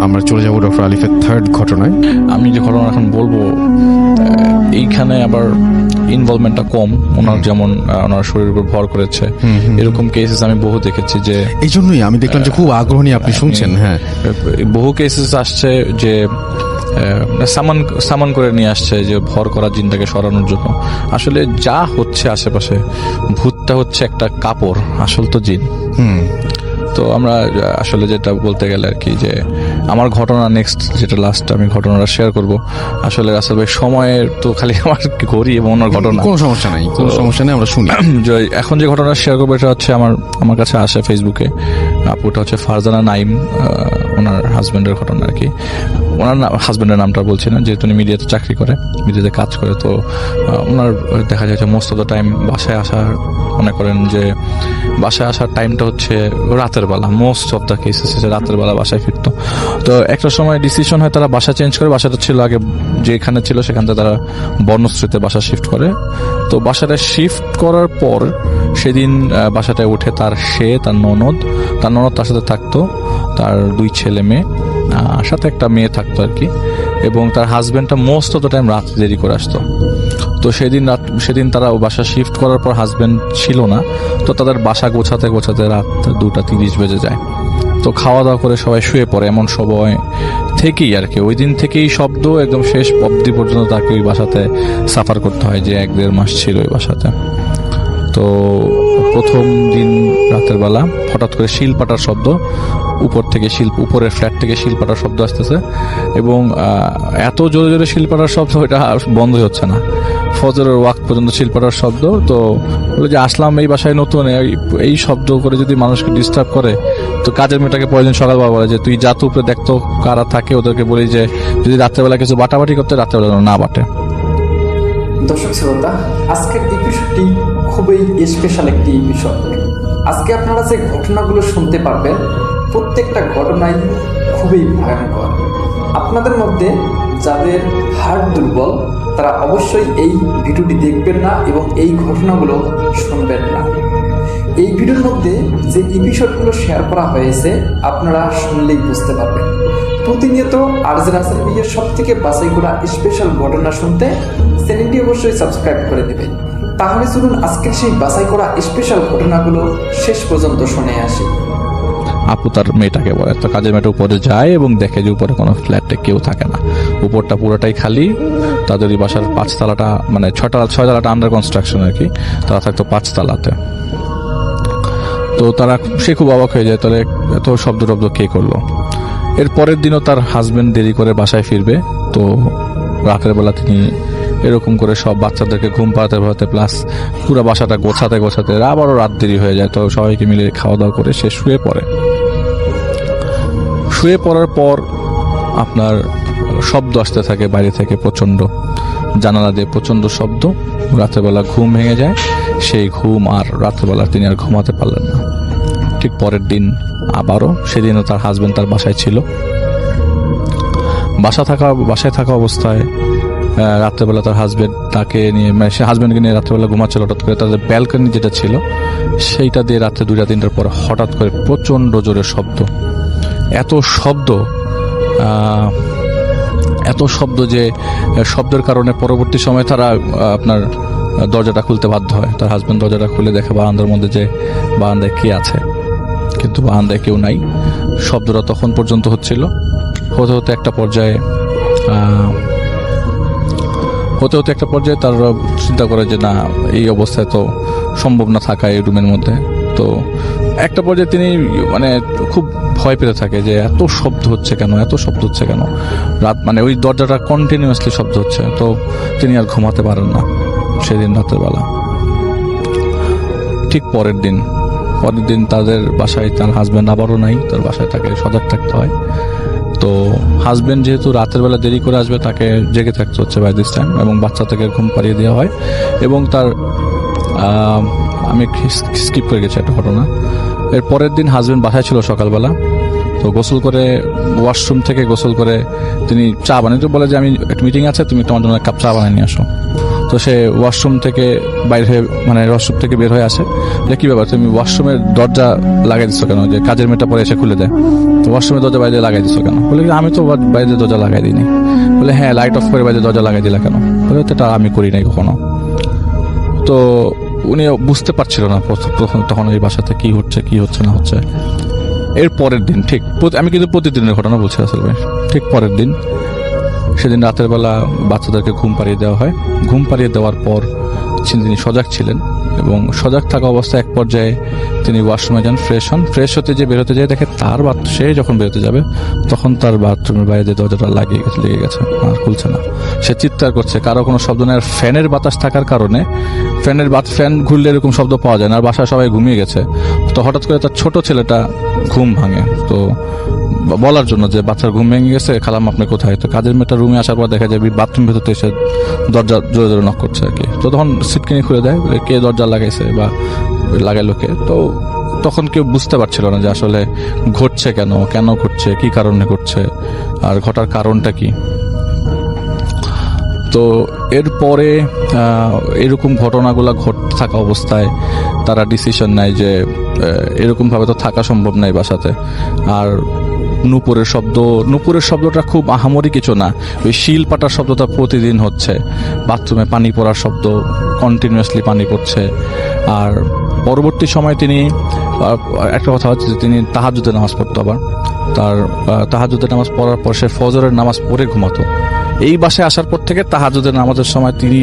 আমরা চলে যাব ডক্টর আলিফের থার্ড ঘটনায়। আমি যে ঘটনা এখন বলবো এইখানে আবার ইনভলভমেন্টটা কম, ওনার যেমন ওনার শরীরের উপর ভর করেছে এরকম কেসেস আমি বহু দেখেছি। যে এই জন্যই আমি দেখলাম যে খুব আগ্রহ নিয়ে আপনি শুনছেন। হ্যাঁ, বহু কেসেস আসছে যে সামান করে নিয়ে আসছে যে ভর করা জিনটাকে সরানোর জন্য। আসলে যা হচ্ছে আশেপাশে, ভূতটা হচ্ছে একটা কাপড়, আসল তো জিন। তো আমরা আসলে যেটা বলতে গেলে আর কি, যে আমার ঘটনা নেক্সট যেটা লাস্ট আমি ঘটনাটা শেয়ার করব। আসলে রাসেল ভাই সময়ের তো খালি আমার ঘড়ি এবং ওনার ঘটনা, কোনো সমস্যা নাই, কোনো সমস্যা নেই, আমরা শুনি। এখন যে ঘটনা শেয়ার করবো এটা হচ্ছে আমার কাছে আসে ফেসবুকে। আপুটা হচ্ছে ফারজানা নাইম, ওনার হাজব্যান্ডের ঘটনা আর কি। ওনার হাজব্যান্ডের নামটা বলছি না, যেহেতু উনি মিডিয়াতে চাকরি করে, মিডিয়াতে কাজ করে। তো ওনার দেখা যায় যে মোস্ট অফ দ্য টাইম বাসায় আসার, মনে করেন যে বাসায় আসার টাইমটা হচ্ছে রাতের বেলা। মোস্ট অফ দ্য কেসেস রাতের বেলা বাসায় ফিরতো। তো একটা সময় ডিসিশন হয় তারা বাসা চেঞ্জ করে। বাসাটা ছিল আগে যেখানে ছিল সেখান থেকে তারা বর্ণশ্রীতে বাসা শিফট করে। তো বাসাটা শিফট করার পর সেদিন বাসাটায় উঠে তার ননদ তার সাথে থাকতো, তার 2 ছেলে মেয়ে, সাথে একটা মেয়ে থাকতো আর কি। এবং তার হাজব্যান্ডটা মোস্ট অফ দ্য টাইম রাত দেরি করে আসতো। তো সেদিন তারা বাসা শিফট করার পর হাজব্যান্ড ছিল না। তো তাদের বাসা গোছাতে গোছাতে রাত 2:30 বেজে যায়। তো খাওয়া দাওয়া করে সবাই শুয়ে পড়ে। এমন সময় থেকেই আর কি, ওই দিন থেকেই শব্দ একদম শেষ অবধি পর্যন্ত তাকে ওই বাসাতে সাফার করতে হয়, যে 1-1.5 মাস ছিল ওই বাসাতে। তো প্রথম দিন রাতের বেলা হঠাৎ করে শিলপাটার শব্দ, উপরের ফ্ল্যাট থেকে শিলপাটার শব্দ আসতেছে। এবং এত জোরে জোরে শিলপাটার শব্দ, এটা বন্ধই হচ্ছে না। ফজরের ওয়াক্ত পর্যন্ত শিলপাটার শব্দ। তো বলে যে আসলাম এই বাসায় নতুন, এই শব্দ করে যদি মানুষকে ডিস্টার্ব করে, তো কাজের মেয়েটাকে পরের দিন সকালবেলা বলে যে তুই যা তো উপরে দেখতো কারা থাকে, ওদেরকে বলি যে যদি রাত্রেবেলা কিছু বাটাবাটি করতে, রাত্রেবেলা না বাটে। দর্শক শ্রোতা, আজকের এপিসোডটি খুবই স্পেশাল একটি এপিসোড। আজকে আপনারা যে ঘটনাগুলো শুনতে পারবেন, প্রত্যেকটা ঘটনাই খুবই ভয়ঙ্কর। আপনাদের মধ্যে যাদের হার্ট দুর্বল তারা অবশ্যই এই ভিডিওটি দেখবেন না এবং এই ঘটনাগুলো শুনবেন না। এই ভিডিওর মধ্যে যে এপিসোডগুলো শেয়ার করা হয়েছে আপনারা শুনলেই বুঝতে পারবেন। প্রতিনিয়ত আরজে রাসেল ভাইয়ের সব থেকে বাছাই করা স্পেশাল ঘটনা শুনতে চ্যানেলটি অবশ্যই সাবস্ক্রাইব করে দেবেন। তাহলে চলুন আজকের সেই বাছাই করা স্পেশাল ঘটনাগুলো শেষ পর্যন্ত শুনে আসি। আপু তার মেয়েটাকে বলে, তো কাজের মেয়েটা উপরে যায় এবং দেখে যে উপরে কোনো ফ্ল্যাটে কেউ থাকে না, উপরটা পুরোটাই খালি। তাদের এই বাসার 5 তলাটা, মানে 6 তলাটা আন্ডার কনস্ট্রাকশন আর কি, তারা থাকতো 5 তলাতে। তো সে খুব অবাক হয়ে যায়, তাহলে এত শব্দ কে করলো। এর পরের দিনও তার হাজবেন্ড দেরি করে বাসায় ফিরবে। তো রাতের বেলা তিনি এরকম করে সব বাচ্চাদেরকে ঘুম পাড়াতে প্লাস পুরো বাসাটা গোছাতে আবারও রাত দেরি হয়ে যায়। তো সবাইকে মিলে খাওয়া দাওয়া করে সে শুয়ে পড়ে। শুয়ে পড়ার পর আপনার শব্দ আসতে থাকে বাইরে থেকে, প্রচন্ড জানালা দিয়ে প্রচন্ড শব্দ। রাতের বেলা ঘুম ভেঙে যায়, সেই ঘুম আর রাতের বেলা তিনি আর ঘুমাতে পারলেন না। ঠিক পরের দিন আবারও, সেদিনও তার হাজবেন্ড তার বাসায় ছিল। বাসায় থাকা অবস্থায় রাত্রেবেলা তার হাজবেন্ড তাকে নিয়ে, মানে সে হাজবেন্ডকে নিয়ে রাত্রেবেলা ঘুমাচ্ছিল। হঠাৎ করে তাদের ব্যালকনি যেটা ছিল সেইটা দিয়ে রাত্রে 2-3টার পর হঠাৎ করে প্রচন্ড জোরে শব্দ। এত শব্দ যে শব্দের কারণে পরবর্তী সময় তারা আপনার দরজাটা খুলতে বাধ্য হয়। তার হাজবেন্ড দরজাটা খুলে দেখে বারান্দার মধ্যে যে বারান্দায় কে আছে, কিন্তু বারান্দায় কেউ নাই। শব্দটা তখন পর্যন্ত হচ্ছিল। হতে একটা পর্যায়ে তার চিন্তা করে যে না, এই অবস্থায় তো সম্ভব না থাকা এই রুমের মধ্যে। তো একটা পর্যায়ে তিনি মানে খুব ভয় পেতে থাকে যে এত শব্দ হচ্ছে কেন রাত, মানে ওই দরজাটা কন্টিনিউয়াসলি শব্দ হচ্ছে। তো তিনি আর ঘুমাতে পারেন না সেদিন রাতের বেলা। ঠিক পরের দিন তাদের বাসায় তার হাজব্যান্ড আবারও নাই, তার বাসায় তাকে সজাগ থাকতে হয়। তো হাজবেন্ড যেহেতু রাতের বেলা দেরি করে আসবে, তাকে জেগে থাকতে হচ্ছে বাই দিস টাইম, এবং বাচ্চা থেকে ঘুম পাড়িয়ে দেওয়া হয়। এবং তার আমি স্কিপ করে গেছি একটা ঘটনা। এর পরের দিন হাজবেন্ড বাসায় ছিল সকালবেলা। তো গোসল করে, ওয়াশরুম থেকে গোসল করে তিনি চা বানিয়ে বলে যে আমি একটা মিটিং আছে, তুমি তোমার জন্য 1 কাপ চা বানিয়ে নিয়ে আসো। তো সে ওয়াশরুম থেকে বাইরে হয়ে মানে ওয়াশরুম থেকে বের হয়ে আসে, যে কি ব্যাপার তুমি ওয়াশরুমের দরজা লাগাই দিচ্ছ কেন, যে কাজের মেয়েটা পরে এসে খুলে দেয়, তো ওয়াশরুমের দরজা বাইরে লাগাই দিচ্ছ কেন? বলে আমি তো বাইরে দরজা লাগাই দিইনি। বলে হ্যাঁ, লাইট অফ করে বাইরে দরজা লাগাই দিলা কেন? বলে এটা আমি করি নাই কখনো। তো উনি বুঝতে পারছিল না প্রথম তখন এই বাসাতে কি হচ্ছে কি হচ্ছে না হচ্ছে। এর পরের দিন ঠিক আমি কিন্তু প্রতিদিনের ঘটনা বলছি আসলে ভাই, ঠিক পরের দিন সেদিন রাতের বেলা বাচ্চাদেরকে ঘুম পাড়িয়ে দেওয়া হয়। ঘুম পাড়িয়ে দেওয়ার পর তিনি সজাগ ছিলেন এবং সজাগ থাকা অবস্থায় এক পর্যায়ে তিনি ওয়াশরুমে যান, ফ্রেশ হন। ফ্রেশ হতে যে বেরোতে যায় দেখে তার সে যখন বেরোতে যাবে তখন তার বাথরুমের বাইরে যে দরজাটা লেগে গেছে আর খুলছে না। সে চিৎকার করছে, কারো কোনো শব্দ নেই। আর ফ্যানের বাতাস থাকার কারণে ফ্যান ঘুরলে এরকম শব্দ পাওয়া যায় না, আর বাসায় সবাই ঘুমিয়ে গেছে। তো হঠাৎ করে তার ছোট ছেলেটা ঘুম ভাঙে, তো বলার জন্য যে বাচ্চার ঘুম ভেঙে গেছে, খালাম আপনি কোথায়? তো কাজের মেয়েটা রুমে আসার পর দেখা যায় বাথরুম ভেতরতে এসে দরজা জোরে জোরে নক করছে আর কি। তো তখন সিটকিনি খুলে দেয়, কে দরজা লাগাইছে বা লাগাইলো কে। তো তখন কেউ বুঝতে পারছিল না যে আসলে ঘটছে কেন ঘটছে, কি কারণে ঘটছে, আর ঘটার কারণটা কি। তো এরপরে এরকম ঘটনাগুলো ঘটতে থাকা অবস্থায় তারা ডিসিশন নেয় যে এরকমভাবে তো থাকা সম্ভব নয় বাসাতে। আর নুপুরের শব্দটা খুব আহামরি কিছু না, ওই শিল পাটার শব্দটা প্রতিদিন হচ্ছে, বাথরুমে পানি পড়ার শব্দ, কন্টিনিউয়াসলি পানি পড়ছে। আর পরবর্তী সময় তিনি একটা কথা হচ্ছে যে তিনি তাহাজ্জুদের নামাজ পড়তো, আবার তার তাহাজ্জুদের নামাজ পড়ার পর সে ফজরের নামাজ পড়ে ঘুমাতো। এই বাসায় আসার পর থেকে তাহাজ্জুদের নামাজের সময় তিনি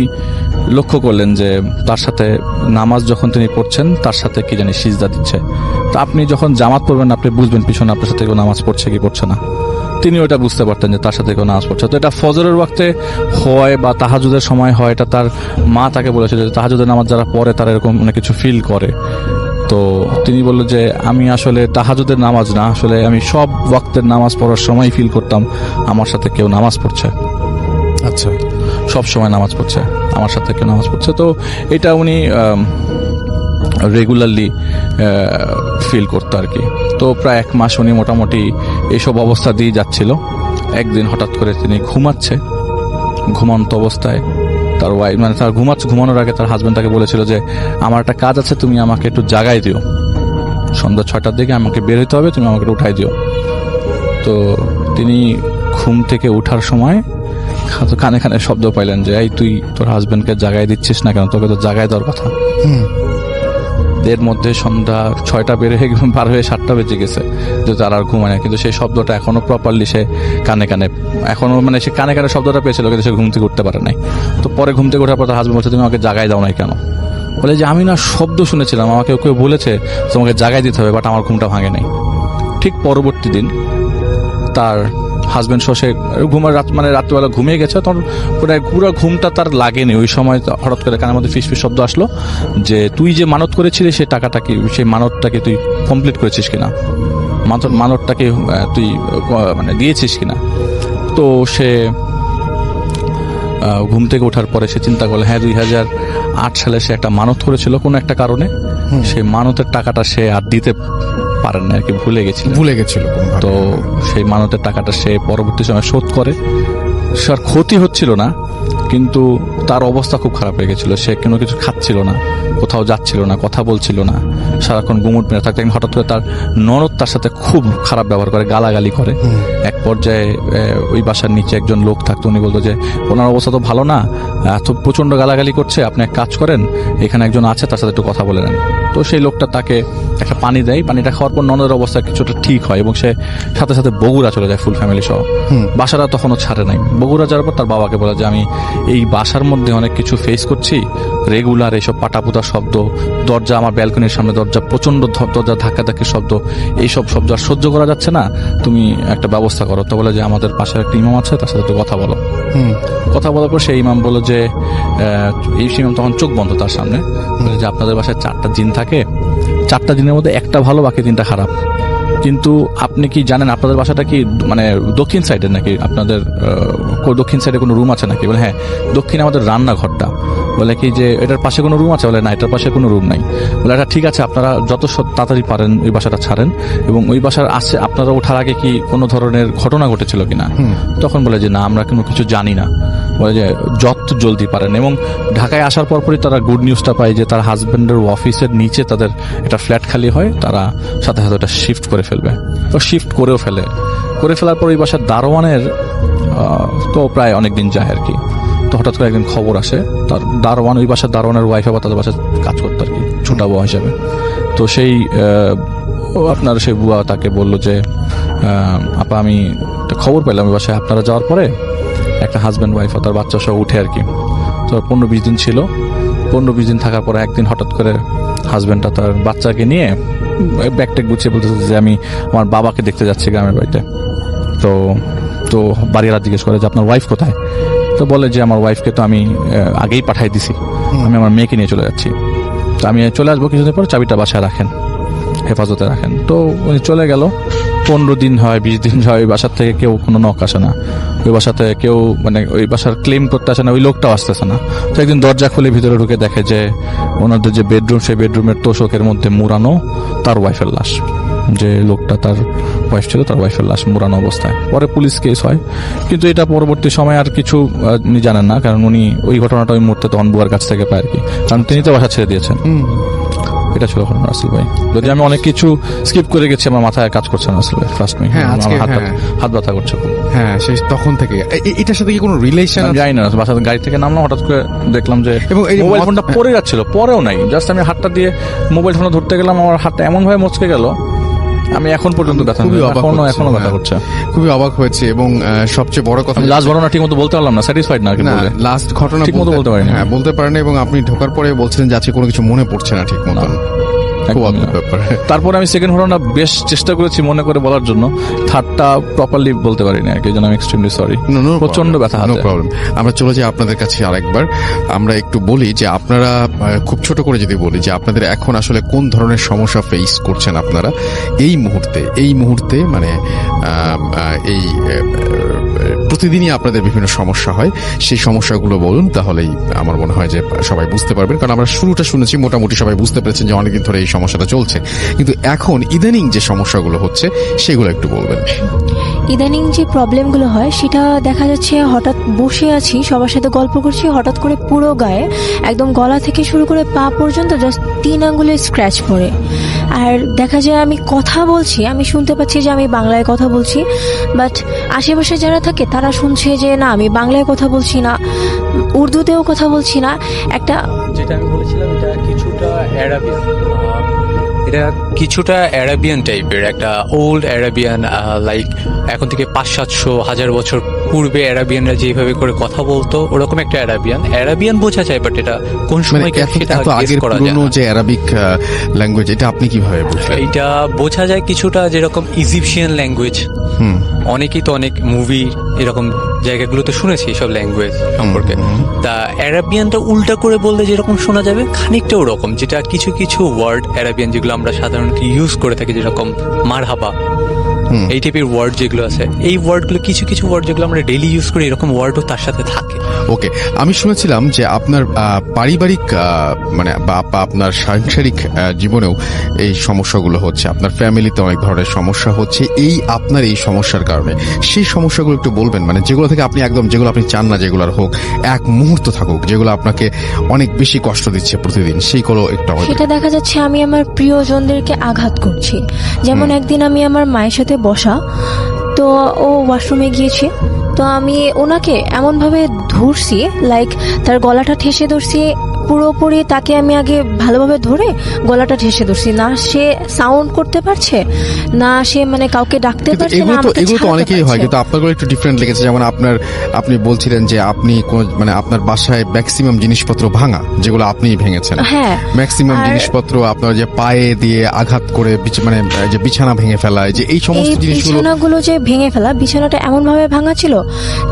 লক্ষ্য করলেন যে তার সাথে নামাজ যখন তিনি পড়ছেন তার সাথে কি জানি সিজদা দিচ্ছে। তো আপনি যখন জামাত পড়বেন আপনি বুঝবেন পিছনে আপনার সাথে কেউ নামাজ পড়ছে কি পড়ছে না। তিনি ওটা বুঝতে পারতেন যে তার সাথে কেউ নামাজ পড়ছে। তো এটা ফজরের ওয়াক্তে হয় বা তাহাজ্জুদের সময় হয়, এটা তার মা তাকে বলেছিল যে তাহাজ্জুদের নামাজ যারা পড়ে তারা এরকম অনেক কিছু ফিল করে। তো তিনি বললেন যে আমি আসলে তাহাজ্জুদের নামাজ না, আসলে আমি সব ওয়াক্তের নামাজ পড়ার সময় ফিল করতাম আমার সাথে কেউ নামাজ পড়ছে। আচ্ছা, সব সময় নামাজ পড়ছে, আমার সাথে কেউ নামাজ পড়ছে। তো এটা উনি রেগুলারলি ফিল করতো আর কি। তো প্রায় 1 মাস উনি মোটামুটি এইসব অবস্থা দিয়ে যাচ্ছিল। একদিন হঠাৎ করে তিনি ঘুমন্ত অবস্থায় তার ওয়াইফ মানে তার ঘুমানোর আগে তার হাজবেন্ড তাকে বলেছিল যে আমার একটা কাজ আছে, তুমি আমাকে একটু জাগাই দিও, সন্ধ্যা 6টার দিকে আমাকে বের হইতে হবে, তুমি আমাকে উঠাই দিও। তো তিনি ঘুম থেকে উঠার সময় কানে কানে শব্দ পাইলেন যে এই তুই তোর হাজবেন্ডকে জাগাই দিচ্ছিস না কেন, তোকে তো জাগাই দেওয়ার কথা। এর মধ্যে সন্ধ্যা 6টা পার হয়ে 7টা বেজে গেছে, যে তার আর ঘুমায় না। কিন্তু সেই শব্দটা এখনো প্রপারলি সে কানে এখনো মানে সে কানে শব্দটা পেয়েছিল, কিন্তু সে ঘুম থেকে উঠতে পারে নাই। তো পরে ঘুম থেকে ওঠার পর তার হাজবেন্ড বলছে তুমি আমাকে জাগাই দাও নাই কেন? বলে যে আমি না শব্দ শুনেছিলাম, আমাকে কেউ বলেছে তোমাকে জাগাই দিতে হবে, বাট আমার ঘুমটা ভাঙে নাই। ঠিক পরবর্তী দিন তার হাজবেন্ড শোষে রাত্রিবেলা ঘুমিয়ে গেছে, তখন পুরো ঘুমটা তার লাগেনি। ওই সময় হঠাৎ করে কানের মধ্যে ফিস শব্দ আসলো যে তুই যে মানত করেছিলি সেই টাকাটা কি, সেই মানতটাকে তুই কমপ্লিট করেছিস কিনা, মানতটাকে তুই মানে দিয়েছিস কিনা। তো সে ঘুম থেকে ওঠার পরে সে চিন্তা করলো হ্যাঁ 2008 সালে সে একটা মানত করেছিল কোনো একটা কারণে, সেই মানতের টাকাটা সে আর দিতে পারেন না আর কি, ভুলে গেছিল। তো সেই মানতের টাকাটা সে পরবর্তী সময় শোধ করে। সে আর ক্ষতি হচ্ছিল না, কিন্তু তার অবস্থা খুব খারাপ হয়ে গেছিল। সে কোনো কিছু খাচ্ছিল না, কোথাও যাচ্ছিল না, কথা বলছিল না, সারাক্ষণ গুমুট মেরে থাকতে। হঠাৎ করে তার ননদ তার সাথে খুব খারাপ ব্যবহার করে, গালাগালি করে। এক পর্যায়ে ওই বাসার নিচে একজন লোক থাকতো, উনি বলতো যে ওনার অবস্থা তো ভালো না, এত প্রচন্ড গালাগালি করছে, আপনি এক কাজ করেন এখানে একজন আছে তার সাথে একটু কথা বলে নেন। তো সেই লোকটা তাকে একটা পানি দেয়, পানিটা খাওয়ার পর ননদের অবস্থা কিছুটা ঠিক হয় এবং সে সাথে সাথে বগুড়া চলে যায় ফুল ফ্যামিলি সহ। বাসাটা তখনও ছাড়ে নাই। বগুড়া যাওয়ার পর তার বাবাকে বলে যে আমি এই বাসার মধ্যে অনেক কিছু ফেস করছি, রেগুলার এইসব পাটাপুতা শব্দ, দরজা আমার ব্যালকনির সামনে দরজা প্রচন্ড দরজা ধাক্কাধাক্কির শব্দ, এইসব শব্দ আর সহ্য করা যাচ্ছে না, তুমি একটা ব্যবস্থা করো। তো বলে যে আমাদের পাশের একটা ইমাম আছে, তার সাথে একটু কথা বলো। কথা বলার পর সেই ইমাম বলল যে এই ইমাম তখন চোখ বন্ধ তার সামনে, যে আপনাদের বাসায় 4টা জিন থাকে, 4টা জিনের মধ্যে একটা ভালো বাকি 3টা খারাপ। কিন্তু আপনি কি জানেন আপনাদের বাসাটা কি মানে দক্ষিণ সাইডের নাকি আপনাদের দক্ষিণ সাইডে কোনো রুম আছে নাকি? বলে হ্যাঁ, দক্ষিণে আমাদের রান্নাঘরটা। বলে কি যে এটার পাশে কোনো রুম আছে? বলে না, এটার পাশে কোনো রুম নাই। বলে এটা ঠিক আছে, আপনারা যত তাড়াতাড়ি পারেন ওই বাসাটা ছাড়েন, এবং ওই বাসার আসে আপনারা ওঠার আগে কি কোনো ধরনের ঘটনা ঘটেছিল কিনা? তখন বলে যে না, আমরা কোনো কিছু জানি না। বলে যে যত জলদি পারেন। এবং ঢাকায় আসার পরপরই তারা গুড নিউজটা পায় যে তার হাজবেন্ডের অফিসের নিচে তাদের একটা ফ্ল্যাট খালি হয়, তারা সাথে সাথে ওটা শিফট করে ফেলবে। তো শিফট করেও করে ফেলার পর ওই বাসার দারোয়ানের তো প্রায় অনেকদিন যায় আর কি। তো হঠাৎ করে একদিন খবর আসে, তার দারোয়ান, ওই বাসার দারোয়ানের ওয়াইফ আবার তাদের বাসায় কাজ করতো আর কি, ছোটা বুয়া হিসাবে। তো সেই আপনার সেই বুয়া তাকে বললো যে আপা, আমি একটা খবর পেলাম ওই বাসায় আপনারা যাওয়ার পরে একটা হাজব্যান্ড ওয়াইফ তার বাচ্চা সহ উঠে আর কি। তো 15-20 দিন ছিল। 15-20 দিন থাকার পরে একদিন হঠাৎ করে হাজব্যান্ডটা তার বাচ্চাকে নিয়ে ব্যাগট্যাগ গুছিয়ে বলতেছে যে আমি আমার বাবাকে দেখতে যাচ্ছি গ্রামের বাড়িতে। তো তো বাড়িওয়ালা জিজ্ঞেস করে যে আপনার ওয়াইফ কোথায়? তো বলে যে আমার ওয়াইফকে তো আমি আগেই পাঠিয়ে দিছি, আমি আমার মেয়েকে নিয়ে চলে যাচ্ছি। তো আমি চলে আসবো কিছুদিন পর, চাবিটা বাসায় রাখেন, হেফাজতে রাখেন। তো উনি চলে গেল। 15 দিন হয়, 20 দিন হয়, ওই বাসার থেকে কেউ কোনো নক আসে না, ওই বাসাতে কেউ মানে ওই বাসার ক্লেম করতে আসে না, ওই লোকটাও আসতেছে না। তো একদিন দরজা খুলে ভিতরে ঢুকে দেখে যে ওনাদের যে বেডরুম, সেই বেডরুমের তোষকের মধ্যে মুড়ানো তার ওয়াইফের লাশ। যে লোকটা তার ওয়াইফ ছিল, তার ওয়াইফের লাশ মুড়ানো অবস্থায়। পরে পুলিশ কেস হয়, কিন্তু এটা পরবর্তী সময় আর কিছু উনি জানেন না, কারণ উনি ওই ঘটনাটা ওই মুহূর্তে তখন বুয়ার কাছ থেকে পায় আর কি, কারণ তিনি তো বাসা ছেড়ে দিয়েছেন। এটা ছিল ঘটনা রাসেল ভাই। যদি আমি অনেক কিছু স্কিপ করে গেছি, আমার মাথায় কাজ করছে না রাসেল ভাই, ফার্স্ট মি হাত ব্যথা করছে খুব। হ্যাঁ, সেই তখন থেকে এটার সাথে কি কোনো রিলেশন? আমি জানি না, বাসা গাড়ি থেকে নামলাম, হঠাৎ করে দেখলাম যে মোবাইল ফোনটা পড়ে যাচ্ছিল, পরেও নাই, জাস্ট আমি হাতটা দিয়ে মোবাইল ফোনটা ধরতে গেলাম, আমার হাতটা এমন ভাবে মচকে গেল, আমি এখন পর্যন্ত ব্যথা, এখনো ব্যথা করছে। খুবই অবাক হয়েছে। এবং সবচেয়ে বড় কথা, লাস্ট ঘটনা ঠিক মতো বলতে পারলাম না, স্যাটিসফাইড না, লাস্ট ঘটনা ঠিক মতো বলতে পারিনি। হ্যাঁ, বলতে পারেন। এবং আপনি ঢোকার পরে বলছিলেন যে আজকে কোনো কিছু মনে পড়ছে না ঠিক মতো। তারপরে আমি সেকেন্ড ঘটনা বেশ চেষ্টা করেছি মনে করে বলার জন্য, থার্ডটা প্রপারলি বলতে পারিনি আর কি, জন্য আমি এক্সট্রিমলি সরি। প্রচন্ড ব্যথা। No problem. আমরা চলে যাই আপনাদের কাছে আরেকবার। আমরা একটু বলি যে আপনারা খুব ছোট করে যদি বলি যে আপনাদের এখন আসলে কোন ধরনের সমস্যা ফেস করছেন আপনারা এই মুহূর্তে মানে এই প্রতিদিনই আপনাদের বিভিন্ন সমস্যা হয়, সেই সমস্যাগুলো বলুন, তাহলেই আমার মনে হয় যে সবাই বুঝতে পারবেন। কারণ আমরা শুরুটা শুনেছি, মোটামুটি সবাই বুঝতে পেরেছেন যে অনেকদিন ধরে এই সমস্যাটা চলছে, কিন্তু এখন ইদানিং যে সমস্যাগুলো হচ্ছে সেগুলো একটু বলবেন। ইদানিং যে প্রবলেমগুলো হয় সেটা দেখা যাচ্ছে, হঠাৎ বসে আছি সবার সাথে গল্প করছি, হঠাৎ করে পুরো গায়ে একদম গলা থেকে শুরু করে পা পর্যন্ত জাস্ট 3 আঙ্গুলের স্ক্র্যাচ পড়ে। আর দেখা যায় আমি কথা বলছি, আমি শুনতে পাচ্ছি যে আমি বাংলায় কথা বলছি, বাট আশেপাশে যারা থাকে তারা শুনছে যে না, আমি বাংলায় কথা বলছি না, উর্দুতেও কথা বলছি না। একটা যেটা আমি বলেছিলাম, এটা কিছুটা অ্যারাবিয়ান টাইপের, একটা ওল্ড অ্যারাবিয়ান, লাইক এখন থেকে 500-700 বছর পূর্বে অ্যারাবিয়ানরা যেভাবে করে কথা বলতো, ওরকম একটা অ্যারাবিয়ান বোঝা যায়, বাট এটা কোন সময় সেটা গেস করা যায় না। যে অ্যারাবিক ল্যাঙ্গুয়েজ, এটা আপনি কিভাবে বুঝলেন? এটা বোঝা যায় কিছুটা যেরকম ইজিপশিয়ান ল্যাঙ্গুয়েজ। অনেকেই তো অনেক মুভি এরকম জায়গাগুলোতে শুনেছি সব ল্যাঙ্গুয়েজ সম্পর্কে। তা অ্যারাবিয়ানটা উল্টা করে বললে যেরকম শোনা যাবে, খানিকটা ওরকম, যেটা কিছু কিছু ওয়ার্ড অ্যারাবিয়ান যেগুলো আমরা সাধারণত ইউজ করে থাকি, যেরকম মারহাবা, এই টাইপের ওয়ার্ড যেগুলো আছে, এই ওয়ার্ডগুলো কিছু কিছু ওয়ার্ড যেগুলো আমরা ডেইলি ইউজ করি, এরকম ওয়ার্ডও তার সাথে থাকে। ওকে, আমি শুনেছিলাম যে আপনার পারিবারিক মানে বা আপনার সাংসারিক জীবনেও এই সমস্যাগুলো হচ্ছে, আপনার ফ্যামিলিতে অনেক ধরনের সমস্যা হচ্ছে এই আপনার এই সমস্যার কারণে। সেই সমস্যাগুলো একটু বলবেন, মানে যেগুলো থেকে আপনি একদম, যেগুলো আপনি চান না যেগুলোর হোক, এক মুহূর্ত থাকুক, যেগুলো আপনাকে অনেক বেশি কষ্ট দিচ্ছে প্রতিদিন, সেইগুলো একটু। সেটা দেখা যাচ্ছে আমি আমার প্রিয়জনদেরকে আঘাত করছি। যেমন একদিন আমি আমার মায়ের সাথে বসা, তো ও ওয়াশরুমে গিয়েছে, তো আমি ওনাকে এমনভাবে ধরছি, লাইক তার গলাটা ঠেসে ধরছি পুরোপুরি, তাকে আমি আগে ভালোভাবে ধরে গলাটা ঠেসে ধরছি, না সে সাউন্ড করতে পারছে, না সে মানে কাউকে ডাকতে পারছে না। এগুলো তো অনেকেই হয়, কিন্তু আপনার একটু ডিফারেন্ট লেগেছে। যেমন আপনি বলছিলেন যে আপনি মানে আপনার বাসায় ম্যাক্সিমাম জিনিসপত্র ভাঙা, যেগুলো আপনিই ভেঙেছেন। হ্যাঁ, ম্যাক্সিমাম জিনিসপত্র আপনার যে পায়ে দিয়ে আঘাত করে মানে যে বিছানা ভেঙে ফেলা, যে এই সমস্ত বিছানাগুলো যে ভেঙে ফেলা, বিছানাটা এমন ভাবে ভাঙা ছিল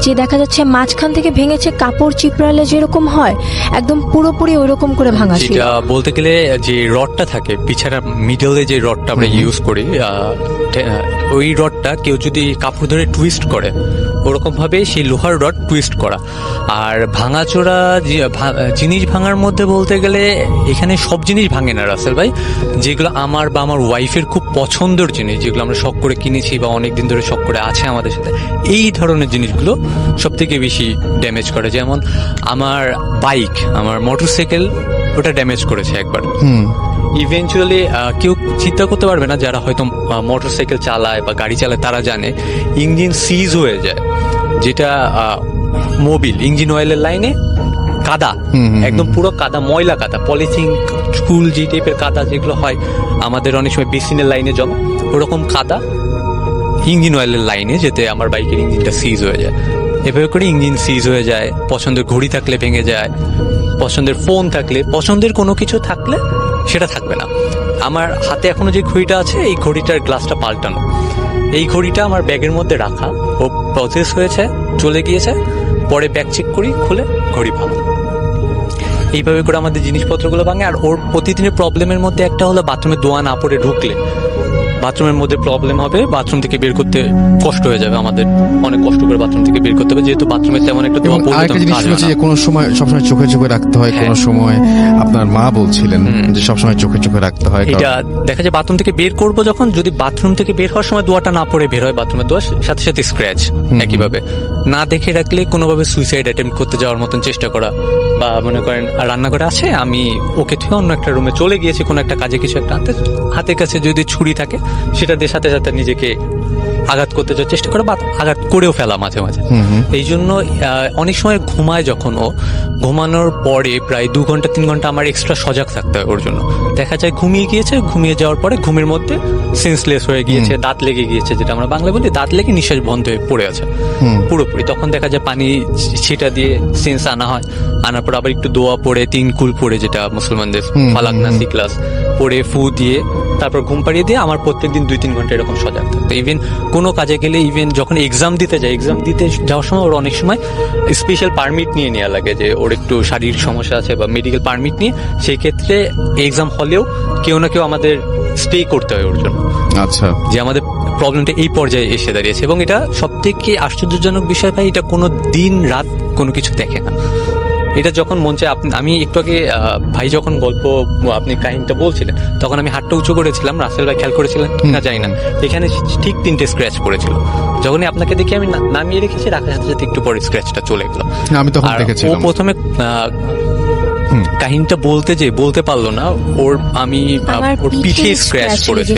যে দেখা যাচ্ছে মাঝখান থেকে ভেঙেছে, কাপড় চিপড়ালে যেরকম হয় একদম পুরোপুরি ওইরকম করে ভাঙা ছিল। বলতে গেলে যে রডটা থাকে বিছানার মিডলে, যে রডটা আমরা ইউজ করি ওই রডটা কেউ যদি কাপড় ধরে টুইস্ট করে ওরকম ভাবে সেই লোহার রড টুইস্ট করা। আর ভাঙাচোরা জিনিস ভাঙার মধ্যে বলতে গেলে এখানে সব জিনিস ভাঙে না রাসেল ভাই, যেগুলো আমার বা আমার ওয়াইফের খুব পছন্দের জিনিস, যেগুলো আমরা শখ করে কিনেছি বা অনেকদিন ধরে শখ করে আছে আমাদের সাথে, এই ধরনের জিনিসগুলো সব থেকে বেশি ড্যামেজ করে। যেমন আমার বাইক, আমার মোটরসাইকেল, ওটা ড্যামেজ করেছে একবার। ইভেনচুয়ালি কেউ চিন্তা করতে পারবে না যারা হয়তো মোটরসাইকেল চালায় বা গাড়ি চালায়, তারা জানে ইঞ্জিন সিজ হয়ে যায়, যেটা মোবিল ইঞ্জিন অয়েলের লাইনে কাদা, একদম পুরো কাদা, ময়লা কাদা, পলিথিন স্কুল যে টাইপের কাদা যেগুলো হয় আমাদের অনেক সময় বেসিনের লাইনে জমা, ওরকম কাদা ইঞ্জিন অয়েলের লাইনে যেতে আমার বাইকের ইঞ্জিনটা সিজ হয়ে যায়। এভাবে করে ইঞ্জিন সিজ হয়ে যায়, পছন্দের ঘড়ি থাকলে ভেঙে যায়, পছন্দের ফোন থাকলে, পছন্দের কোনো কিছু থাকলে সেটা থাকবে না। আমার হাতে এখনো যে ঘড়িটা আছে, এই ঘড়িটার গ্লাসটা পাল্টানো, এই ঘড়িটা আমার ব্যাগের মধ্যে রাখা, ও প্রসেস হয়েছে, চলে গিয়েছে, পরে ব্যাগ চেক করি, খুলে ঘড়ি ভাঙা। এইভাবে করে আমাদের জিনিসপত্রগুলো ভাঙে। আর ওর প্রতিদিনের প্রবলেমের মধ্যে একটা হলো বাথরুমে দোয়া না পড়ে ঢুকলে বাথরুমের মধ্যে প্রবলেম হবে, বাথরুম থেকে বের করতে কষ্ট হয়ে যাবে, আমাদের অনেক কষ্ট করে বাথরুম থেকে বের করতে হবে, যেহেতু বাথরুমে তেমন একটা দোয়া পড়লে আরেকটা জিনিস হচ্ছে যে কোনো সময় সবসময় চোখে চোখে রাখতে হয়, কোনো সময় আপনার মা বলছিলেন যে সবসময় চোখে চোখে রাখতে হয়। এটা দেখা যায় বাথরুম থেকে বের করবো যখন, যদি বাথরুম থেকে বের হওয়ার সময় দোয়াটা না পড়ে বের হয়, বাথরুমের দোয়ার সাথে সাথে স্ক্র্যাচ, একইভাবে না দেখে রাখলে কোনোভাবে সুইসাইড অ্যাটেম্প্ট করতে যাওয়ার মতন চেষ্টা করা, বা মনে করেন রান্নাঘরে আছে, আমি ওকে থেকে অন্য একটা রুমে চলে গিয়েছি কোনো একটা কাজে, কিছু একটা হাতের কাছে যদি ছুরি থাকে সেটা দিয়ে সাথে সাথে নিজেকে আঘাত করতে যাওয়ার চেষ্টা করে, বা আঘাত করেও ফেলা মাঝে মাঝে। এই জন্য অনেক সময় ঘুমায় যখন, ও ঘুমানোর পরে প্রায় 2 ঘন্টা 3 ঘন্টা আমার এক্সট্রা সজাগ থাকতে হয় ওর জন্য। দেখা যায় ঘুমিয়ে গিয়েছে, ঘুমিয়ে যাওয়ার পরে ঘুমের মধ্যে সেন্সলেস হয়ে গিয়েছে, দাঁত লেগে গিয়েছে, যেটা আমরা বাংলা বলি দাঁত লেগে নিঃশ্বাস বন্ধ হয়ে পড়ে আছে পুরোপুরি। তখন দেখা যায় পানি ছিটা দিয়ে সেন্স আনা হয়, আনার পর আবার একটু দোয়া পড়ে, 3 কুল পড়ে, যেটা মুসলমানদের ফালাক না সিক্লাস পড়ে, ফু দিয়ে তারপর ঘুম পাড়িয়ে দিয়ে আমার প্রত্যেকদিন 2-3 ঘন্টা এরকম সজাগ থাকতো। ইভেন কোনো কাজে গেলে, ইভেন যখন এক্সাম দিতে যায়, এক্সাম দিতে যাওয়ার সময় ওর অনেক সময় স্পেশাল পারমিট নিয়ে নেওয়া লাগে, যে ওর একটু শারীরিক সমস্যা আছে বা মেডিকেল পারমিট নিয়ে, সেই ক্ষেত্রে এক্সাম হলেও কেউ না কেউ আমাদের স্টে করতে হয় ওর জন্য। আচ্ছা, যে আমাদের প্রবলেমটা এই পর্যায়ে এসে দাঁড়িয়েছে। এবং এটা সব থেকে আশ্চর্যজনক বিষয় ভাই, এটা কোনো দিন রাত কোনো কিছু দেখে না। এটা যখন মন চায়, আমি একটু আগে ভাই যখন গল্প আপনি কাহিনীটা বলছিলেন, তখন আমি হাতটা উঁচু করেছিলাম, রাসেল ভাই খেয়াল করেছিলেন না জানি না, এখানে ঠিক 3টে স্ক্র্যাচ পড়েছিল। যখনই আপনাকে দেখি আমি নামিয়ে রেখেছি, রাখার সাথে সাথে একটু পরে স্ক্র্যাচটা চলে গেল। আমি তখন দেখেছিলাম। ও প্রথমে কাহিনীটা বলতে পারলো না, ওর পিঠে স্ক্র্যাচ পড়েছে।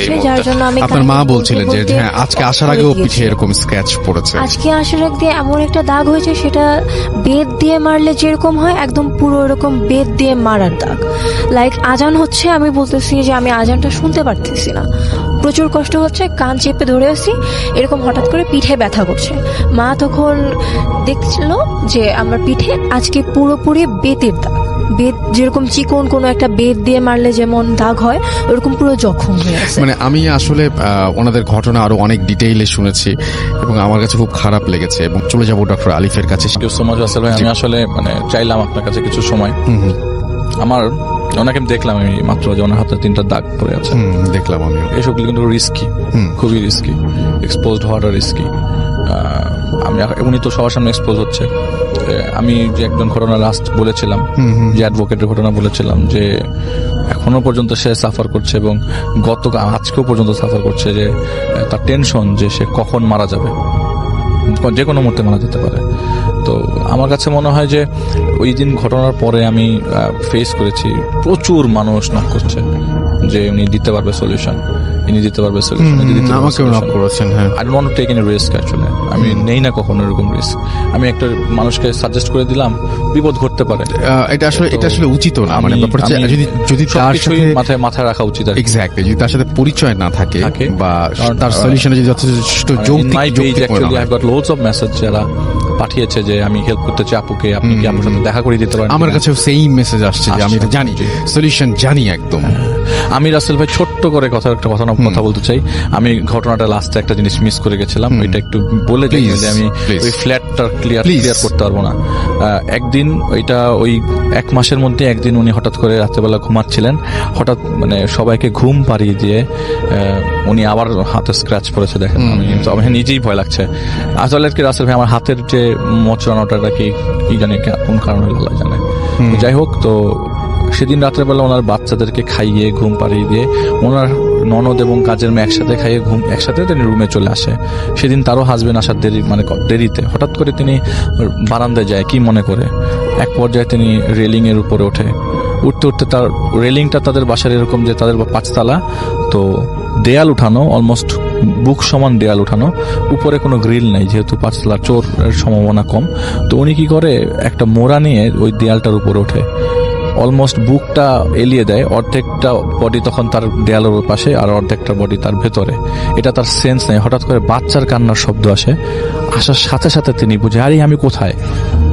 আপনার মা বলছিলেন যে হ্যাঁ, আজকে আসার আগেও পিঠে এরকম স্ক্র্যাচ পড়েছে। আজকে আসার আগে এমন একটা দাগ হয়েছে, সেটা বেত দিয়ে মারলে যেরকম হয়, একদম পুরো এরকম বেত দিয়ে মারার দাগ। লাইক আজান হচ্ছে, আমি বলতেছি যে আমি আজানটা শুনতে পারতেছি না, প্রচুর কষ্ট হচ্ছে, কান চেপে ধরে আছি, এরকম হঠাৎ করে পিঠে ব্যথা করছে। মা তখন দেখছিল যে আমার পিঠে আজকে পুরোপুরি বেতের দাগ, বেত যেরকম চিকন কোনো একটা বেত দিয়ে মারলে যেমন দাগ হয়, ওরকম পুরো জখম হয়ে আছে। মানে আমি আসলে ওনাদের ঘটনা আরো অনেক ডিটেইলে শুনেছি এবং আমার কাছে খুব খারাপ লেগেছে, এবং চলে যাবো ডক্টর আলিফের কাছে। আমি আসলে মানে চাইলাম আপনার কাছে কিছু সময়। আমার ওনাকে দেখলাম, আমি মাত্র যে ওনার হাতে 3টা দাগ পড়ে আছে, দেখলাম আমি। এসবগুলো কিন্তু রিস্কি, খুবই রিস্কি, এক্সপোজড হওয়াটা রিস্কি। উনি তো সবার সামনে এক্সপোজ হচ্ছে। আমি যে একজন ঘটনা লাস্ট বলেছিলাম, যে অ্যাডভোকেটের ঘটনা বলেছিলাম, যে এখনো পর্যন্ত সে সাফার করছে, এবং আজকেও পর্যন্ত সাফার করছে, যে তার টেনশন যে সে কখন মারা যাবে, যে কোনো মুহূর্তে মারা যেতে পারে। তো আমার কাছে মনে হয় যে ওই দিন ঘটনার পরে আমি ফেস করেছি, প্রচুর মানুষ নক করছে যে উনি দিতে পারবে সলিউশন, ইনি দিতে পারবে সলিউশন। আমাকেও নক করেছেন। হ্যাঁ, I don't want to take any risk. Actually আমি নেই না কখনো এরকম রিস্ক। আমি একটা মানুষকে সাজেস্ট করে দিলাম, বিপদ ঘটতে পারে। এটা আসলে উচিত না। মানে ব্যাপারটা যদি তার সাথে মাথায় রাখা উচিত। এক্স্যাক্টলি, যদি তার সাথে পরিচয় না থাকে বা তার সলিউশনে যদি যথেষ্ট যৌক্তিক actually I got loads of message যারা পাঠিয়েছে যে আমি হেল্প করতে চাই আপুকে, আপনি কি আপুর সাথে দেখা করে দিতে পারেন। আমার কাছেও সেই মেসেজ আসছে যে আমি এটা জানি, সলিউশন জানি একদম। আমি রাসেল ভাই ছোট্ট করে কথা বলতে চাই। আমি ঘটনাটা লাস্টে একটা জিনিস মিস করে গেছিলাম, ওইটা একটু বলে দিই। আমি ওই ফ্ল্যাটটা ক্লিয়ার করতে পারবো না। একদিন ওইটা ওই 1 মাসের মধ্যে একদিন উনি হঠাৎ করে রাত্রেবেলা ঘুমাচ্ছিলেন, হঠাৎ মানে সবাইকে ঘুম পাড়িয়ে দিয়ে উনি আবার হাতে স্ক্র্যাচ পড়েছে। দেখেন আমি নিজেই ভয় লাগছে আসলে কি রাসেল ভাই, আমার হাতের যে মোচড়ানোটা কি জানি কোন কারণে আল্লাহ জানে। যাই হোক, তো সেদিন রাত্রেবেলা ওনার বাচ্চাদেরকে খাইয়ে ঘুম পাড়িয়ে দিয়ে ওনার ননদ এবং কাজের মেয়ে একসাথে খাইয়ে একসাথে তিনি রুমে চলে আসে। সেদিন তারও হাজবেন্ড আসার দেরিতে হঠাৎ করে তিনি বারান্দায় যায় কি মনে করে। এক পর্যায়ে তিনি রেলিং এর উপরে উঠতে উঠতে তার রেলিংটা তাদের বাসার এরকম যে তাদের 5 তলা, তো দেয়াল উঠানো, অলমোস্ট বুক সমান দেয়াল উঠানো, উপরে কোনো গ্রিল নাই যেহেতু 5 তলা, চোরের সম্ভাবনা কম। তো উনি কি করে একটা মোড়া নিয়ে ওই দেয়ালটার উপরে ওঠে, অলমোস্ট বুকটা এলিয়ে দেয়। অর্ধেকটা বডি তখন তার দেয়ালের পাশে আর অর্ধেকটা বডি তার ভেতরে। এটা তার সেন্স নেই। হঠাৎ করে বাচ্চার কান্নার শব্দ আসার সাথে সাথে তিনি বুঝে আরে আমি কোথায়।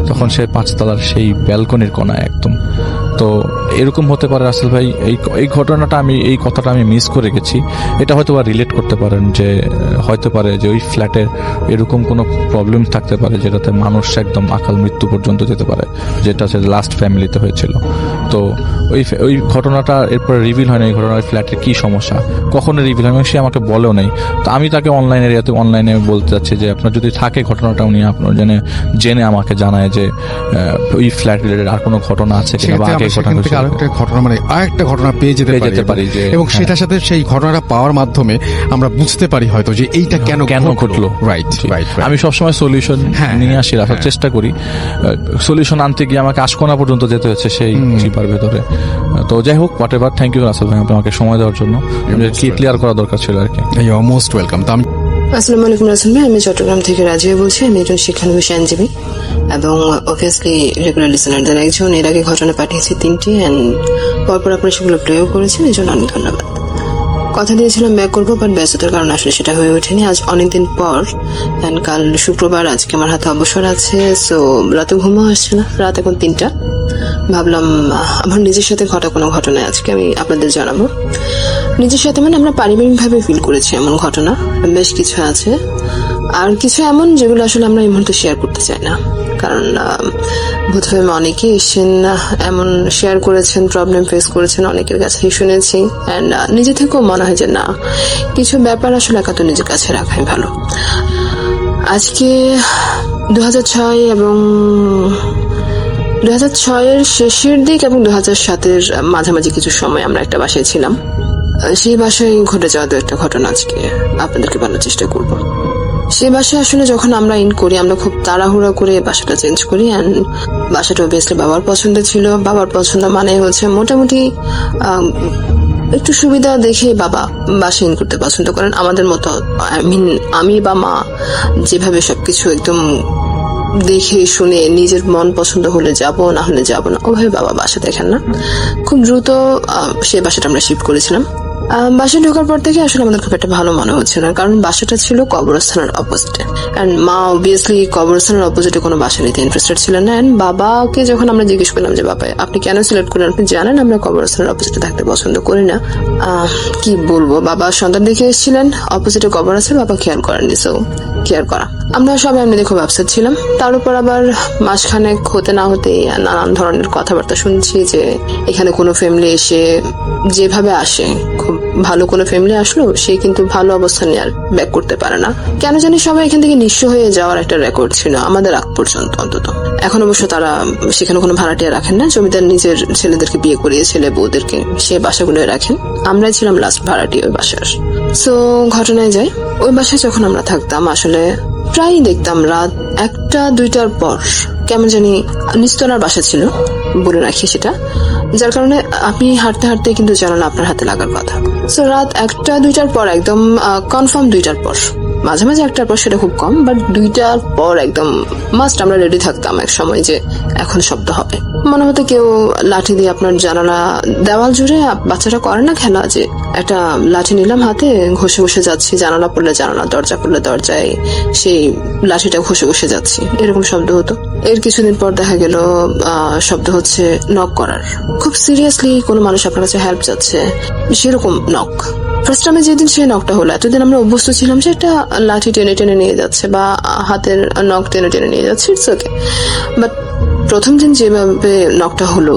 তখন সে 5 তলার সেই ব্যালকনির কোনায় একদম। তো এরকম হতে পারে রাসেল ভাই, এই ঘটনাটা এই কথাটা আমি মিস করে গেছি। এটা হয়তো বা রিলেট করতে পারেন যে হয়তো পারে যে ওই ফ্ল্যাটে এরকম কোনো প্রবলেম থাকতে পারে যেটাতে মানুষ একদম আকাল মৃত্যু পর্যন্ত যেতে পারে, যেটা লাস্ট ফ্যামিলিতে হয়েছিল। তো ওই ঘটনাটা এরপরে রিভিল হয় না, এই ঘটনার ফ্ল্যাটের কি সমস্যা কখনো রিভিল হয়, সে আমাকে বলেও নেই। তো আমি তাকে অনলাইনে বলতে চাচ্ছি যে আপনার যদি থাকে ঘটনাটা উনি আপনার জেনে আমাকে জানায় যে ওই ফ্ল্যাট রিলেটেড আর কোনো ঘটনা আছে কিনা, বা আরেকটা ঘটনা পেয়ে যেতে পারি এবং সেটার সাথে সেই ঘটনাটা পাওয়ার মাধ্যমে আমরা বুঝতে পারি হয়তো যে এইটা কেন ঘটলো। রাইট। আমি সবসময় সলিউশন নিয়ে আসি, রাখার চেষ্টা করি। সলিউশন আনতে গিয়ে আমাকে আশকোনা পর্যন্ত যেতে হচ্ছে সেই চিপার ভেতরে। তো যাই হোক, whatever, thank you Rasel ভাই আমাকে সময় দেওয়ার জন্য। ক্লিয়ার করা দরকার ছিল আর কি। Most welcome. আসসালামু আলাইকুম রাসেল ভাই, আমি চট্টগ্রাম থেকে রাজিয়া বলছি। আমি একজন শিক্ষানবিশ আইনজীবী এবং অবভিয়াসলি রেগুলার লিসেনারদের একজন। এর আগে ঘটনা পাঠিয়েছি 3টি অ্যান্ড পরপর আপনারা সেগুলো প্লেও করেছেন, এই জন্য অনেক ধন্যবাদ। কথা দিয়েছিলাম ব্যাক করবো, বাট ব্যস্ততার কারণে আসলে সেটা হয়ে ওঠেনি। আজ অনেকদিন পর, অ্যান্ড কাল শুক্রবার, আজকে আমার হাতে অবসর আছে, সো রাতে ঘুমও আসছে না। রাত এখন 3টা। ভাবলাম আমার নিজের সাথে ঘটা কোনো ঘটনা আজকে আমি আপনাদের জানাবো। নিজের সাথে মানে আমরা পারিবারিকভাবে ফিল করেছি এমন ঘটনা বেশ কিছু আছে, আর কিছু এমন যেগুলো আসলে আমরা এই মুহূর্তে শেয়ার করতে চাই না, কারণ বোধহয় অনেকেই এসেছেন এমন শেয়ার করেছেন, প্রবলেম ফেস করেছেন, অনেকের কাছেই শুনেছি। অ্যান্ড নিজে থেকেও মনে হয় যে না, কিছু ব্যাপার আসলে একা তো নিজের কাছে রাখাই ভালো। আজকে 2006 এবং 2006-এর শেষের দিক এবং 2007-এর মাঝামাঝি কিছু সময় আমরা একটা বাসায় ছিলাম। সেই বাসায় ঘটে যাওয়া একটা ঘটনা আজকে আপনাদেরকে বলার চেষ্টা করব। সেই বাসায় আসলে যখন আমরা করি, আমরা খুব তাড়াহুড়া করে বাসাটা চেঞ্জ করি। অ্যান্ড বাসাটা অবভিয়াসলি বাবার পছন্দ ছিল। বাবার পছন্দ মানে হচ্ছে মোটামুটি একটু সুবিধা দেখে বাবা বাসা করতে পছন্দ করেন। আমাদের মতো আমি বা মা যেভাবে সবকিছু একদম দেখে শুনে নিজের মন পছন্দ হলে যাব, না হলে যাব না, ওভাবে বাবা বাসা দেখেন না। খুব দ্রুত সে বাসাটা আমরা শিফট করেছিলাম। বাসায় ঢোকার পর থেকে আসলে আমাদের খুব একটা ভালো মনে হচ্ছে না, কারণ বাসাটা ছিল কবরস্থানের অপোজিটে। অ্যান্ড মা অবভিয়াসলি কবরস্থানের অপোজিটে কোনো বাসা নিতে ইন্টারেস্টেড ছিলেন না। অ্যান্ড বাবাকে যখন আমরা জিজ্ঞেস করলাম যে বাবা আপনি কেন সিলেক্ট করলেন, আপনি জানেন আমরা কবরস্থানের অপোজিটে থাকতে পছন্দ করি না। কি বলবো, বাবা সন্তান দেখে এসেছিলেন, অপোজিটে কবর আছে, বাবা খেয়াল করেননি। সো কেয়ার করা, আমরা সবাই এমনিতে খুব আপসেট ছিলাম। তার উপর আবার মাসখানেক হতে না হতেই নানান ধরনের কথাবার্তা শুনছি যে এখানে কোনো ফ্যামিলি এসে যেভাবে আসে, খুব ভালো কোনো ফ্যামিলি আসলো, সে কিন্তু ভালো অবস্থান নিয়ে আর ব্যাক করতে পারে না। কেন জানি সবাই এখান থেকে নিঃস্ব হয়ে যাওয়ার একটা রেকর্ড ছিল আমাদের আগ পর্যন্ত অন্তত। এখন অবশ্য তারা সেখানে কোনো ভাড়াটিয়া রাখেন না, জমিদার নিজের ছেলেদেরকে বিয়ে করিয়ে ছেলে বউদেরকে সে বাসাগুলোয় রাখেন। আমরাই ছিলাম লাস্ট ভাড়াটিয়া ওই বাসার। সো ঘটনায় যাই, ওই বাসায় যখন আমরা থাকতাম আসলে প্রায় দেখতাম রাত 1টা-2টার পর কেমন জানি নিস্তলার বাসা ছিল, বলে রাখি সেটা, যার কারণে আপনি হাঁটতে হাঁটতে কিন্তু জানালা আপনার হাতে লাগার কথা। সো রাত 1-2টার পর একদম কনফার্ম 2টার পর, মাঝে মাঝে 1টার পর, সেটা খুব কম, বাট 2টার পর একদম মাস্ট আমরা রেডি থাকতাম এক সময় যে এখন শব্দ হবে। মনে হতো কেউ লাঠি দিয়ে আপনার জানালা দেওয়াল জুড়ে, বাচ্চারা করে না খেলা, যে একটা লাঠি নিলাম হাতে, ঘষে ঘষে যাচ্ছি, জানালা পড়লে জানালা, দরজা পড়লে দরজায় সেই লাঠিটা ঘষে ঘষে যাচ্ছি, এরকম শব্দ হতো। এর কিছুদিন পর দেখা গেল শব্দ হচ্ছে নক করার, খুব সিরিয়াসলি কোনো মানুষ আপনার কাছে হেল্প চাচ্ছে, সেরকম নক। ফার্স্ট টাইমে যেদিন সেই নকটা হলো, এতদিন আমরা অভ্যস্ত ছিলাম যে একটা লাঠি টেনে টেনে নিয়ে যাচ্ছে বা হাতের নখ টেনে টেনে নিয়ে যাচ্ছে, ইটস ওকে। বাট প্রথম দিন যেভাবে নকটা হলো,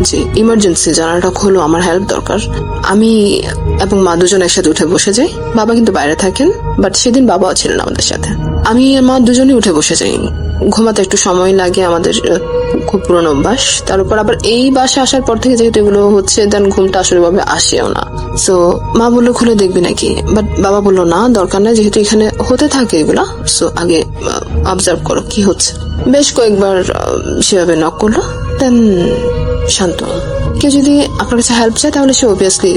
যে ইমার্জেন্সি, জানালাটা খোলো, আমার হেল্প দরকার, আমি এবং মা দুজন একসাথে উঠে বসে যাই। বাবা কিন্তু বাইরে থাকেন, বাট সেদিন বাবাও ছিলেন আমাদের সাথে। আমি আর মা দুজনেই উঠে বসে যাই। ঘুমাতে একটু সময় লাগে, আমাদের খুব পুরনো অভ্যাস। তার উপর আবার এই বাসা আসার পর থেকে যেহেতু এগুলো হচ্ছে, দেন ঘুমটা আসলে ভাবে আসেও না। সো মা বললো খুলে দেখবি নাকি, বাট বাবা বললো না, দরকার নাই, যেহেতু এখানে হতে থাকে এগুলা, সো আগে অবজার্ভ করো কি হচ্ছে। বেশ কয়েকবার সেভাবে নক করলো, দেন শান্ত। কেউ যদি আপনার কাছে হেল্প চায় তাহলে সে অবভিয়াসলি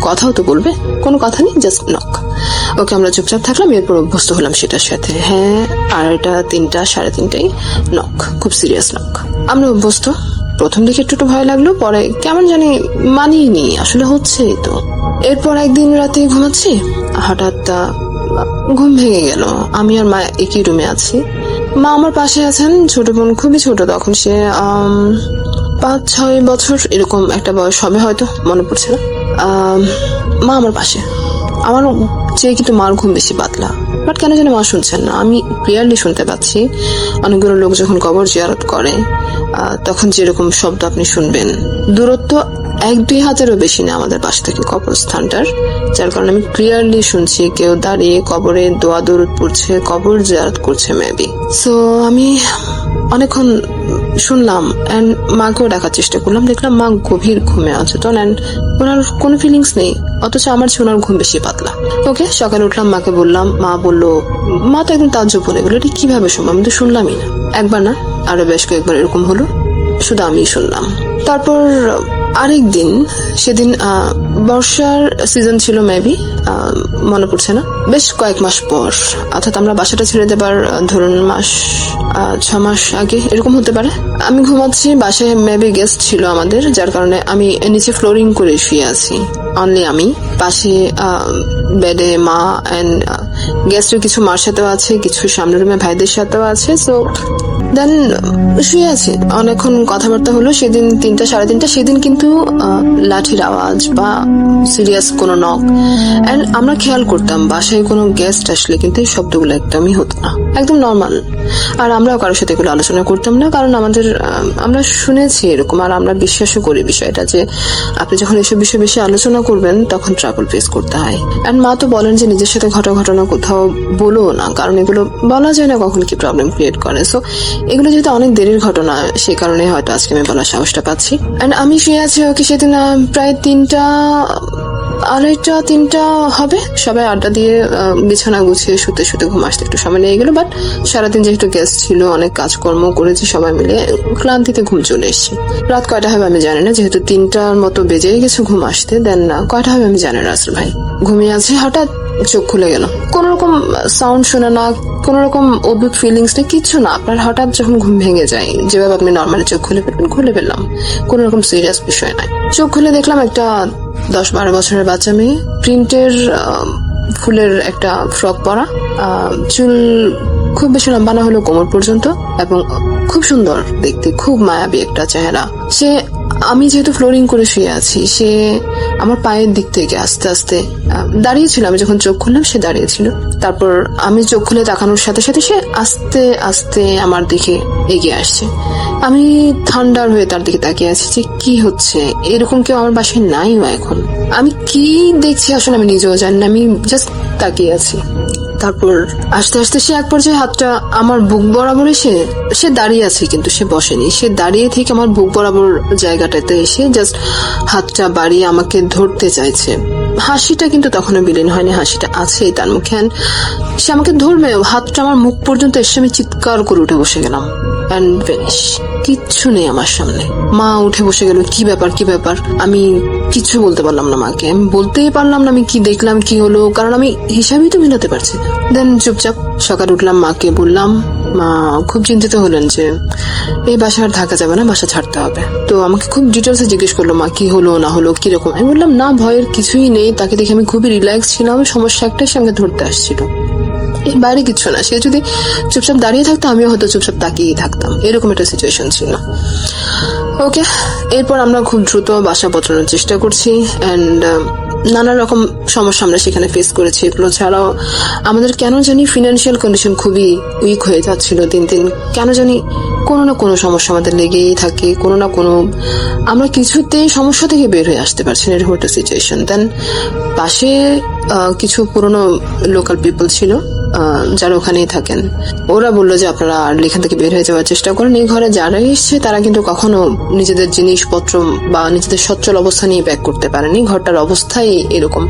কথাও তো বলবে, কোনো কথা নেই, জাস্ট নক। ওকে, আমরা চুপচাপ থাকলাম, এরপর অভ্যস্ত হলাম সেটার সাথে। হ্যাঁ, 2:30, 3টা, 3:30টায় নক, খুব সিরিয়াস নক। আমরা অভ্যস্ত। প্রথম দিকে একটু ভয় লাগলো, পরে কেমন জানি মানিয়ে নি, আসলে হচ্ছেই তো। এরপর একদিন রাতে ঘুমাচ্ছি, হঠাৎ ঘুম ভেঙে গেল। আমি আর মা একই রুমে আছি, মা আমার পাশে আছেন, ছোট বোন খুবই ছোট, তখন সে 5-6 বছর এরকম একটা বয়স হবে হয়তো, মনে পড়ছে না। মা আমার পাশে, আমার চেয়ে কিন্তু মার ঘুম বেশি পাতলা, বাট কেন জানি মা শুনছেন না, আমি ক্লিয়ারলি শুনতে পাচ্ছি। অনেকগুলো লোক যখন কবর জিয়ারত করে তখন যেরকম শব্দ আপনি শুনবেন, দূরত্ব 1-2 হাতেরও বেশি না আমাদের পাশ থেকে কবরস্থানটার, যার কারণে আমি ক্লিয়ারলি শুনছি কেউ দাঁড়িয়ে কবরে দোয়া দরুদ পড়ছে, কবর জিয়ারত করছে মেবি। সো আমি অনেকক্ষণ শুনলাম এন্ড মাকেও ডাকার চেষ্টা করলাম, দেখলাম মা গভীর ঘুমে অচেতন এন্ড ওনার কোনো ফিলিংস নেই, অথচ আমার চেয়ে ওনার ঘুম বেশি পাতলা। ওকে, সকালে উঠলাম, মাকে বললাম, মা বললো, মা তো একদম তাজ্জব বলে গেলো, এটা কিভাবে শুনবো, আমি তো শুনলামই না। একবার না, আরো বেশ কয়েকবার এরকম হলো, শুধু আমি শুনলাম। তারপর আরেক দিন, সেদিন বর্ষার সিজন ছিল মেবি, মনে পড়ছে না, বেশ কয়েক মাস পর, অর্থাৎ আমরা বাসাটা ছেড়ে দেবার ধরুন 6 মাস আগে এরকম হতে পারে। আমি ঘুমাচ্ছি, বাসায় মেবি গেস্ট ছিল আমাদের, যার কারণে আমি নিচে ফ্লোরিং করে শুয়ে আছি, অনলি আমি। পাশে বেডে মা এন্ড গেস্টের কিছু মার সাথেও আছে, কিছু সামনের রুমে ভাইদের সাথেও আছে। সো দেন শুয়ে আছি, অনেকক্ষণ কথাবার্তা হলো। সেদিন 3টা, 3:30, সেদিন কিন্তু লাঠির আওয়াজ বা সিরিয়াস কোনো নক, এন্ড আমরা খেয়াল করতাম বাসায় কোনো গেস্ট আসলে কিন্তু এই শব্দগুলো একদমই হতো না, একদম নর্মাল। আর আমরাও কারোর সাথে এগুলো আলোচনা করতাম না, কারণ আমরা শুনেছি এরকম, আর আমরা বিশ্বাসও করি বিষয়টা, যে আপনি যখন এসব বিষয়ে বেশি আলোচনা করবেন তখন ট্রাবল ফেস করতে হয়। এন্ড মা তো বলেন যে নিজের সাথে ঘটনা কোথাও বলো না, কারণ এগুলো বলা যায় না কখন কি প্রবলেম ক্রিয়েট করে। সো এগুলো যেহেতু অনেক দেরির ঘটনা, সে কারণে হয়তো আজকে আমি বলার সাহসটা পাচ্ছি। এন্ড আমি শুয়ে আছি, ওকে সেদিন প্রায় 3টা, 2:30, 3টা হবে, সবাই আড্ডা দিয়ে বিছানা গুছিয়ে শুতে শুতে ঘুম আসতে একটু সময় লেগে গেল। বাট সারাদিন যেহেতু গেস্ট ছিল, অনেক কাজকর্ম করেছি সবাই মিলে, ক্লান্তিতে ঘুম চলে এসেছি। রাত কয়টা হবে আমি জানি না, যেহেতু 3টার মতো বেজেই গেছে ঘুম আসতে। দেন কয়টা হবে আমি জানি না, আসল ভাই ঘুমিয়ে আছে, হঠাৎ চোখ খুলে গেল, কোন রকম সাউন্ড শোনা না, কোন রকম অদ্ভুত ফিলিংস নেই, কিচ্ছু না। আপনার হঠাৎ যখন ঘুম ভেঙে যায়, যেভাবে আপনি নর্মালি চোখ খুলে ফেলবেন, খুলে ফেললাম, কোন রকম সিরিয়াস বিষয় নাই। চোখ খুলে দেখলাম একটা 10-12 বছরের বাচ্চা মেয়ে, প্রিন্টের ফুলের একটা ফ্রক পরা, চুল খুব বেশি লম্বা না হলেও কোমর পর্যন্ত, এবং খুব সুন্দর দেখতে, খুব মায়াবী একটা চেহারা। সে, আমি যেহেতু ফ্লোরিং করে শুয়ে আছি, সে আমার পায়ের দিক থেকে আস্তে আস্তে দাঁড়িয়েছিল। আমি যখন চোখ খুললাম সে দাঁড়িয়েছিল, তারপর আমি চোখ খুলে তাকানোর সাথে সাথে সে আস্তে আস্তে আমার দিকে এগিয়ে আসছে। আমি থান্ডার হয়ে তার দিকে তাকিয়ে আছি যে কি হচ্ছে, এরকম কেউ আমার বাসায় নাই এখন। আমি কি দেখছি আসলে আমি নিজেও জানি না, আমি জাস্ট তাকিয়ে আছি। তারপর আস্তে আস্তে সে এক পর্যায়ে হাতটা আমার বুক বরাবর এসে, সে দাঁড়িয়ে আছে কিন্তু সে বসেনি, সে দাঁড়িয়ে থেকে আমার বুক বরাবর জায়গাটাতে এসে জাস্ট হাতটা বাড়িয়ে আমাকে ধরতে চাইছে। হাসিটা কিন্তু তখনও বিলীন হয়নি, হাসিটা আছেই তার মুখে। সে আমাকে ধরবে, হাতটা আমার মুখ পর্যন্ত এসে আমি চিৎকার করে উঠে বসে গেলাম। And vanish. কিচ্ছু নেই আমার সামনে। মা উঠে বসে গেল, কি ব্যাপার কি ব্যাপার। আমি কিচ্ছু বলতে পারলাম না মাকে, আমি বলতেই পারলাম না আমি কি দেখলাম কি হলো, কারণ আমি হিসাবই তো মিলাতে পারছি না। দেন চুপচাপ সকালে উঠলাম, মাকে বললাম। মা খুব চিন্তিত হলেন যে এই বাসা আর থাকা যাবে না, বাসা ছাড়তে হবে। তো আমাকে খুব ডিটেলসে জিজ্ঞেস করলো মা কি হলো না হলো কিরকম। আমি বললাম না, ভয়ের কিছুই নেই। তাকে দেখে আমি খুবই রিল্যাক্স ছিলাম, সমস্যা একটাই সঙ্গে ধরতে আসছিল, এই বাইরে কিছু না। সে যদি চুপচাপ দাঁড়িয়ে থাকতো আমিও হয়তো চুপচাপ তাকিয়ে থাকতাম, এরকম একটা সিচুয়েশন ছিল। ওকে, এরপর আমরা খুব দ্রুত বাসা বদলানোর চেষ্টা করছি অ্যান্ড নানা রকম সমস্যা আমরা সেখানে ফেস করেছি। এগুলো ছাড়াও আমাদের কেন জানি ফিনান্সিয়াল কন্ডিশন খুবই উইক হয়ে যাচ্ছিল দিন দিন। কেন জানি কোনো না কোনো সমস্যা আমাদের লেগেই থাকে, কোনো না কোনো, আমরা কিছুতেই সমস্যা থেকে বের হয়ে আসতে পারছি না, এরকম একটা সিচুয়েশন। দেন পাশে কিছু পুরনো লোকাল পিপল ছিল যারা ওখানেই থাকেন। ওরা বললো যে আপনারা আর এখান থেকে বের হয়ে যাওয়ার চেষ্টা করেন, এই ঘরে যারা এসছে তারা কিন্তু কখনো নিজেদের জিনিসপত্র বা নিজেদের সচ্ছল অবস্থা নিয়ে ব্যাক করতে পারেনি, ঘরটার অবস্থাই এরকম।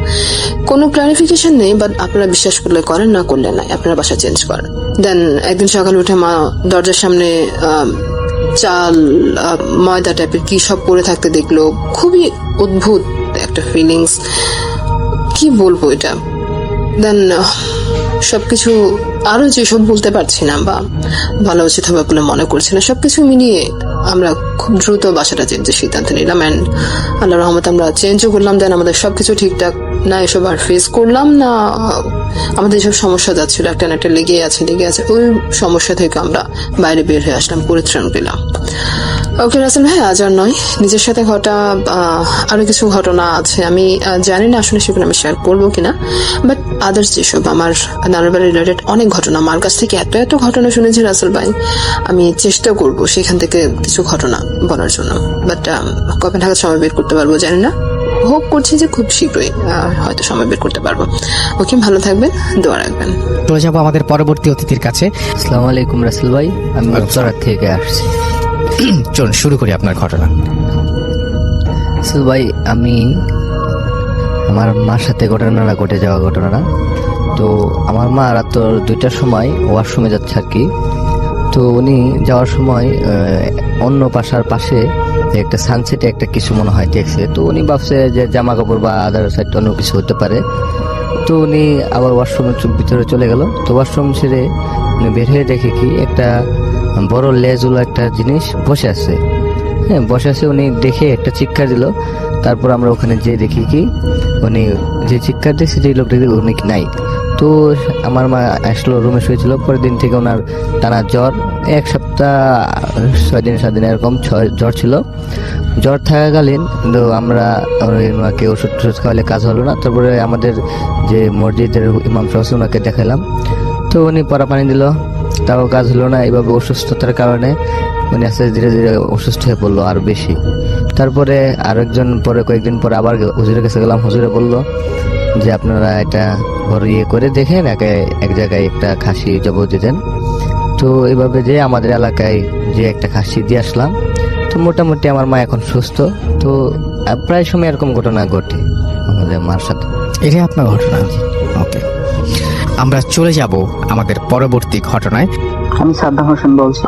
কোনো ক্লারিফিকেশন নেই, বাট আপনারা বিশ্বাস করলে করেন, না করলে নাই, আপনারা বাসা চেঞ্জ করেন। দেন একদিন সকালে উঠে মা দরজার সামনে চাল ময়দা টাইপের কি সব পড়ে থাকতে দেখলো। খুবই অদ্ভুত একটা ফিলিংস, কি বলবো এটা। দেন সবকিছু আরো যেসব বলতে পারছি না বা ভালো উচিত হবে বলে মনে করছি না, সবকিছু মিলিয়ে আমরা খুব দ্রুত বাসাটা চেঞ্জের সিদ্ধান্ত নিলাম অ্যান্ড আল্লাহ রহমত আমরা চেঞ্জও করলাম। দেন আমাদের সবকিছু ঠিকঠাক না এসব আর ফেস করলাম না, আমাদের যেসব সমস্যা যাচ্ছিল একটা না একটা লেগে আছে ওই সমস্যা থেকে আমরা বাইরে বের হয়ে আসলাম, পরিত্রাণ পেলাম। ওকে রাসেল ভাই, আজ আর নয়, নিজের সাথে ঘটা আরো কিছু ঘটনা আছে, আমি জানি না আসলে সেগুলো আমি শেয়ার করবো কিনা, বাট আদার্স যেসব আমার নানার বাড়ি রিলেটেড অনেক ঘটনা, আমার কাছ থেকে এত ঘটনা শুনেছি রাসেল ভাই, আমি চেষ্টা করবো সেখান থেকে কিছু ঘটনা বলার জন্য, বাট কবে ঢাকার সময় বের করতে পারবো জানি না, হোপ করছি যে খুব শীঘ্রই হয়তো সময় বের করতে পারবো। ওকে, ভালো থাকবেন, দোয়া রাখবেন। চলে যাবো আমাদের পরবর্তী অতিথির কাছে। আসসালামু আলাইকুম রাসেল ভাই, আমি উত্তরা থেকে আসছি। চলুন শুরু করি আপনার ঘটনা। রাসেল ভাই, আমি আমার মার সাথে ঘটনাটা ঘটে যাওয়া ঘটনাটা। তো আমার মা রাত 2টার সময় ওয়াশরুমে যাচ্ছে আর কি। তো উনি যাওয়ার সময় অন্য বাসার পাশে একটা সানসেটে একটা কিছু মনে হয় দেখছে। তো উনি ভাবছে যে জামা কাপড় বা আদার সাইড অন্য কিছু হতে পারে। তো উনি আবার ওয়াশরুমের ভিতরে চলে গেল। তো ওয়াশরুম ছেড়ে উনি বের হয়ে দেখে কি একটা বড় লেজুলো একটা জিনিস বসে আছে। হ্যাঁ, বসে আছে। উনি দেখে একটা চিৎকার দিল। তারপর আমরা ওখানে যেয়ে দেখি কি উনি যে চিৎকার দিয়েছে যে লোকটা উনি নাই। তো আমার মা আসলো, রুমে শুয়েছিল। পরের দিন থেকে ওনার টানা জ্বর, 1 সপ্তাহ 6 দিন 7 দিন এরকম জ্বর ছিল। জ্বর থাকাকালীন কিন্তু আমরা ওনাকে ওষুধ খাওয়ালে কাজ হলো না। তারপরে আমাদের যে মসজিদের ইমাম সাহেব ওনাকে দেখালাম। তো উনি পরা পানি দিল, তাও কাজ হলো না। এইভাবে অসুস্থতার কারণে উনি আস্তে ধীরে ধীরে অসুস্থ হয়ে পড়লো আরো বেশি। তারপরে কয়েকদিন পরে আবার হুজুরের কাছে গেলাম। হুজুরে বললো যে আপনারা এটা বড় করে দেখেন, এক জায়গায় একটা খাসি জব দিতেন। তো এইভাবে যে আমাদের এলাকায় যে একটা খাসি দিয়ে আসলাম। তো মোটামুটি আমার মা এখন সুস্থ। তো প্রায় সময় এরকম ঘটনা ঘটে আমাদের মার সাথে। এটাই আপনার ঘটনা? ওকে, আমরা চলে যাব আমাদের পরবর্তী ঘটনায়। আমি সাদ্দাম হোসেন বলছি,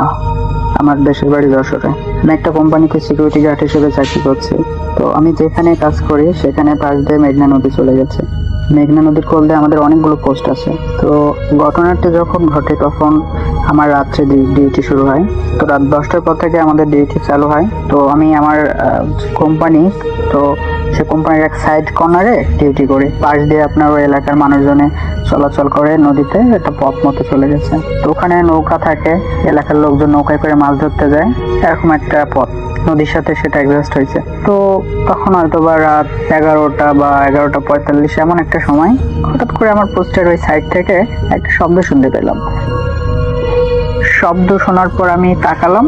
আমার দেশের বাড়ি যশোরে। আমি একটা কোম্পানিতে সিকিউরিটি গার্ড হিসেবে চাকরি করছি। তো আমি যেখানে কাজ করি সেখানে পাশ দিয়ে মেঘনা নদী চলে গেছে। মেঘনা নদীর কোল দিয়ে আমাদের অনেকগুলো পোস্ট আছে। তো ঘটনাটি যখন ঘটে তখন আমার রাত্রে ডিউটি শুরু হয়। তো রাত 10টার পর থেকে আমাদের ডিউটি চালু হয়। তো আমি আমার কোম্পানি, তো সে কোম্পানির এক সাইড কর্নারে ডিউটি করি। পাশ দিয়ে আপনার ওই এলাকার মানুষজনে চলাচল করে, নদীতে একটা পথ মতো চলে গেছে। তো ওখানে নৌকা থাকে, এলাকার লোকজন নৌকায় করে মাছ ধরতে যায়, এরকম একটা পথ নদীর সাথে সেটা অ্যাডজাস্ট হয়েছে। তো তখন হয়তো বা রাত 11টা বা 11:45 এমন একটা সময় হঠাৎ করে আমার পোস্টের ওই সাইড থেকে একটা শব্দ শুনতে পেলাম। শব্দ শোনার পর আমি তাকালাম,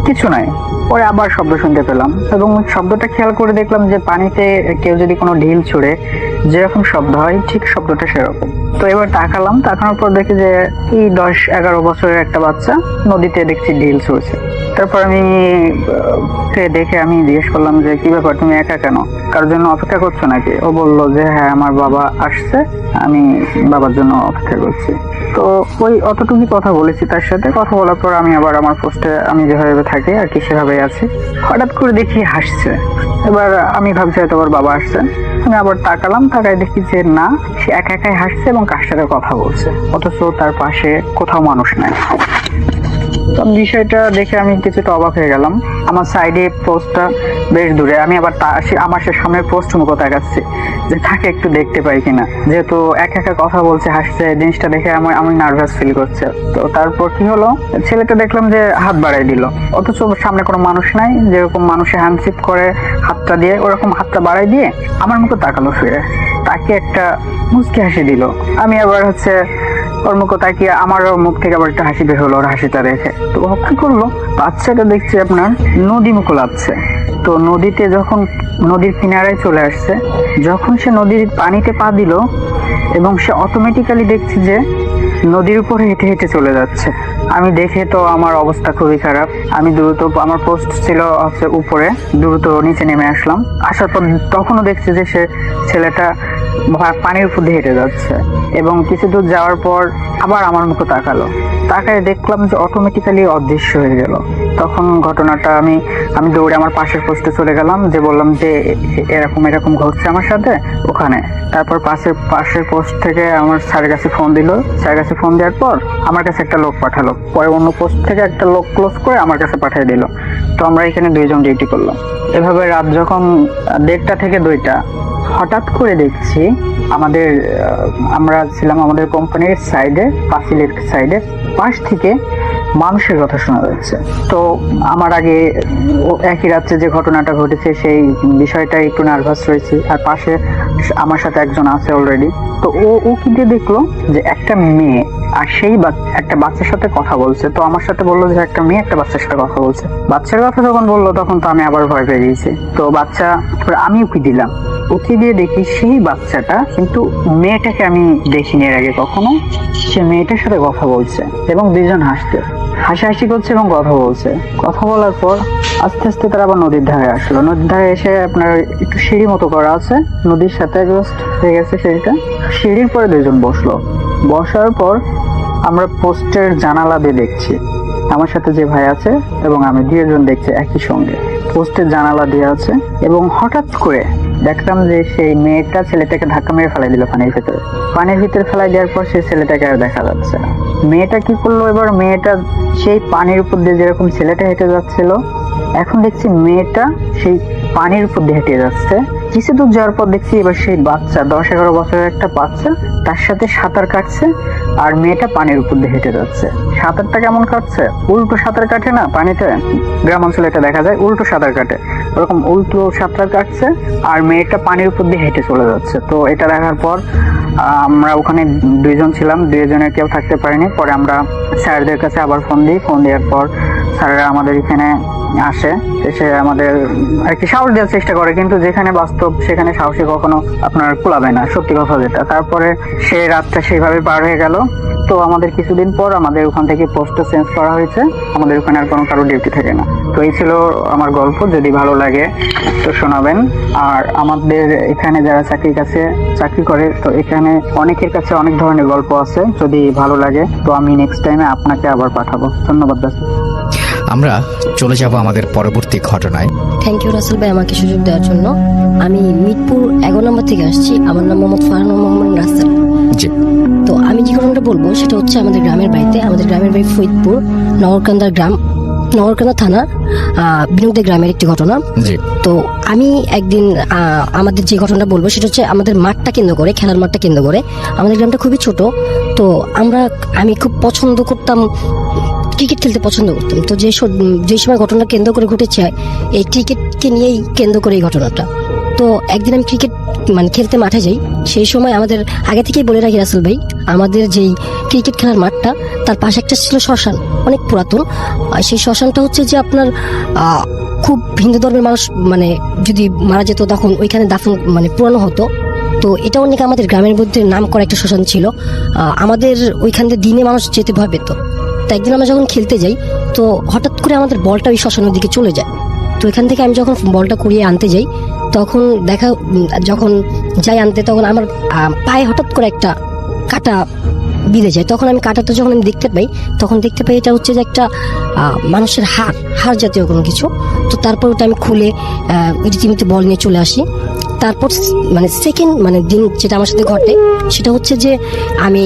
কিছু নাই। পরে আবার শব্দ শুনতে পেলাম এবং শব্দটা খেয়াল করে দেখলাম যে পানিতে কেউ যদি কোনো ঢিল ছুঁড়ে যেরকম শব্দ হয় ঠিক শব্দটা সেরকম। তো এবার তাকানোর পর দেখি যে এই 10-11 বছরের একটা বাচ্চা নদীতে দেখছি ঢিল ছুঁড়ছে। তারপর আমি কে দেখে আমি জিজ্ঞেস করলাম যে কি ব্যাপার, তুমি একা কেন, কারোর জন্য অপেক্ষা করছো নাকি? ও বলল যে হ্যাঁ, আমার বাবা আসছে, আমি বাবার জন্য অপেক্ষা করছি। তো ওই অতটুকুই কথা বলেছি তার সাথে। কথা বলার পর আমি আবার আমার পোস্টে আমি যেভাবে থাকি আর কি সেভাবে আছি। হঠাৎ করে দেখি হাসছে। এবার আমি ভাবছি হয়তো ওর বাবা আসছে। আমি আবার তাকালাম, তাকায় দেখি যে না, সে একা একাই হাসছে এবং কার সাথে কথা বলছে, অথচ তার পাশে কোথাও মানুষ নাই। তো বিষয়টা দেখে আমি কিছুটা অবাক হয়ে গেলাম। আমার সাইডে পোস্টটা বেশ দূরে, আমি আবার আমার সে সামনের পোস্ট মুখো তাকাচ্ছি যে তাকে একটু দেখতে পাই কিনা, যেহেতু একা একা কথা বলছে, হাসছে, জিনিসটা দেখে আমি নার্ভাস ফিল করছে। তো তারপর কি হলো, ছেলেটা দেখলাম যে হাত বাড়াই দিল, অথচ সামনে কোনো মানুষ নাই। যেরকম মানুষে হ্যান্ডশিপ করে হাতটা দিয়ে, ওরকম হাতটা বাড়াই দিয়ে আমার মুখে তাকালো ফিরে, তাকে একটা মুচকি হাসি দিল। আমি আবার ওর মুখে তাকিয়ে আমারও মুখ থেকে আবার একটা হাসি বের হলো ওর হাসিটা দেখে। তো ও কি করলো, বাচ্চাটা দেখছি আপনার নদী মুখে লাফছে। তো নদীতে যখন নদীর কিনারায় চলে আসছে, যখন সে নদীর পানিতে পা দিল এবং সে অটোমেটিক্যালি দেখছি যে নদীর উপরে হেঁটে হেঁটে চলে যাচ্ছে। আমি দেখে তো আমার অবস্থা খুবই খারাপ। আমি দ্রুত, আমার পোস্ট ছিল উপরে, দ্রুত নিচে নেমে আসলাম। আসার পর তখনও দেখছি যে ছেলেটা পানির উপর দিয়ে হেঁটে যাচ্ছে এবং কিছু দূর যাওয়ার পর আবার আমার মুখে তাকালো। তাকায় দেখলাম যে অটোমেটিক্যালি অদৃশ্য হয়ে গেল। তখন ঘটনাটা আমি দৌড়ে আমার পাশের পোস্টে চলে গেলাম, যে বললাম যে এরকম ঘটছে আমার সাথে ওখানে। তারপর পাশের পোস্ট থেকে আমার স্যারের কাছে ফোন দিল। স্যারের কাছে ফোন দেওয়ার পর আমার কাছে একটা লোক পাঠালো, পরে অন্য পোস্ট থেকে একটা লোক ক্লোজ করে আমার কাছে পাঠিয়ে দিল। তো আমরা এখানে 2 জন ডিউটি করলাম। এভাবে রাত যখন 1:30 থেকে 2টা, হঠাৎ করে দেখছি আমরা ছিলাম আমাদের কোম্পানির সাইডে, পাঁচিলের সাইডে, পাশ থেকে মানুষের কথা শোনা যাচ্ছে। তো আমার আগে একই রাত্রে যে ঘটনাটা ঘটেছে সেই বিষয়টা একটু নার্ভাস রয়েছি। আর পাশে আমার সাথে একজন আছে অলরেডি। তো ও কি দিয়ে দেখলো যে একটা মেয়ে আর সেই একটা বাচ্চার সাথে কথা বলছে। তো আমার সাথে বললো যে একটা মেয়ে একটা বাচ্চার সাথে কথা বলছে। বাচ্চার কথা যখন বললো তখন তো আমি আবার ভয় পেয়ে গিয়েছি। তো আমি উকি দিলাম, উকি দিয়ে দেখি সেই বাচ্চাটা কিন্তু মেয়েটাকে আমি দেখিনি এর আগে কখনো। সে মেয়েটার সাথে কথা বলছে এবং 2 জন হাসাহাসি করছে এবং কথা বলছে। কথা বলার পর আস্তে আস্তে তারা আবার নদীর ধারে আসলো। নদীর ধারে এসে আপনার একটু সিঁড়ি মতো করা আছে, নদীর সাথে জাস্ট হয়ে গেছে সিঁড়িটা। সিঁড়ির পরে 2 জন বসলো। বসার পর আমরা পোস্টের জানালা দিয়ে দেখছি, আমার সাথে যে ভাই আছে এবং আমি 2 জন দেখছি একই সঙ্গে। পোস্টের জানালা দিয়ে আছে এবং হঠাৎ করে দেখলাম যে সেই মেয়েটা ছেলেটাকে ধাক্কা মেরে ফেলাই দিল পানির ভিতরে ফেলাই দেওয়ার পর সেই ছেলেটাকে আর দেখা যাচ্ছে না। মেয়েটা কি করলো, এবার মেয়েটা সেই পানির উপর দিয়ে যেরকম ছেলেটা হেঁটে যাচ্ছিল, এখন দেখছি মেয়েটা সেই পানির উপর দিয়ে হেঁটে যাচ্ছে। কিছু দূর যাওয়ার পর দেখছি এবার সেই বাচ্চা 10-11 বছরের একটা বাচ্চা তার সাথে সাঁতার কাটছে আর মেয়েটা পানির উপর দিয়ে হেঁটে যাচ্ছে। সাঁতারটা কেমন কাটছে, উল্টো সাঁতার কাটে না পানিতে, গ্রাম অঞ্চলে এটা দেখা যায়, উল্টো সাঁতার কাটে, ওরকম উল্টো সাঁতার কাটছে আর মেয়েটা পানির উপর দিয়ে হেঁটে চলে যাচ্ছে। তো এটা দেখার পর আমরা ওখানে 2 জন ছিলাম, 2 জনের কেউ থাকতে পারিনি। পরে আমরা স্যারদের কাছে আবার ফোন দেওয়ার পর স্যাররা আমাদের এখানে আসে, এসে আমাদের আর কি সাহস দেওয়ার চেষ্টা করে, কিন্তু যেখানে বাস্তব সেখানে সাহসী কখনো আপনার কুলাবে না, সত্যি কথা যেটা। তারপরে সে রাতটা সেইভাবে পার হয়ে গেল। তো আমাদের কিছুদিন পর আমাদের ওখান থেকে পোস্টটা চেঞ্জ করা হয়েছে, আমাদের ওখানে আর কোনো কারো ডিউটি থাকে না। তো এই ছিল আমার গল্প, যদি ভালো লাগে তো শোনাবেন। আর আমাদের এখানে যারা চাকরি করে, তো এখানে অনেকের কাছে অনেক ধরনের গল্প আছে, যদি ভালো লাগে তো আমি নেক্সট টাইমে আপনাকে আবার পাঠাবো। ধন্যবাদ। আমরা চলে যাব আমাদের পরবর্তী ঘটনায়। থ্যাংক ইউ রাসেল ভাই আমাকে সুযোগ দেওয়ার জন্য। আমি মিরপুর 11 নম্বর থেকে আসছি। আমার নাম মোহাম্মদ ফারহানা মোহাম্মদ রাসেল। জি। তো আমি যে ঘটনাটা বলবো সেটা হচ্ছে আমাদের গ্রামের বাড়ি ফরিদপুর নগরকান্দা থানা বিনোদী গ্রামের একটি ঘটনা। তো আমি একদিন আমাদের যে ঘটনাটা বলবো সেটা হচ্ছে আমাদের মাঠটা কেন্দ্র করে, খেলার মাঠটা কেন্দ্র করে। আমাদের গ্রামটা খুবই ছোট। তো আমি খুব পছন্দ করতাম, ক্রিকেট খেলতে পছন্দ করতাম। তো যে সময় ঘটনা কেন্দ্র করে ঘটেছে এই ক্রিকেটকে নিয়েই কেন্দ্র করে এই ঘটনাটা। তো একদিন আমি ক্রিকেট খেলতে মাঠে যাই। সেই সময় আমাদের আগে থেকেই বলে রাখি রাসেল ভাই, আমাদের যেই ক্রিকেট খেলার মাঠটা তার পাশে একটা ছিল শ্মশান, অনেক পুরাতন। সেই শ্মশানটা হচ্ছে যে আপনার খুব হিন্দু ধর্মের মানুষ যদি মারা যেত তখন ওইখানে দাফন পুরানো হতো। তো এটা অনেক আমাদের গ্রামের মধ্যে নাম করা একটা শ্মশান ছিল। আমাদের ওইখান দিয়ে দিনে মানুষ যেতে ভয় পেত। তো একদিন আমরা যখন খেলতে যাই, তো হঠাৎ করে আমাদের বলটা ওই শ্মশানের দিকে চলে যায়। তো এখান থেকে আমি যখন বলটা কুড়িয়ে আনতে যাই, তখন যখন যাই আনতে, তখন আমার পায়ে হঠাৎ করে একটা কাটা বিঁধে যায়। তখন আমি কাটাটা যখন আমি দেখতে পাই, তখন দেখতে পাই এটা হচ্ছে যে একটা মানুষের হাড় জাতীয় কোনো কিছু। তো তারপর ওটা আমি খুলে রীতিমতো বল নিয়ে চলে আসি। তারপর সেকেন্ড দিন যেটা আমার সাথে ঘটে, সেটা হচ্ছে যে আমি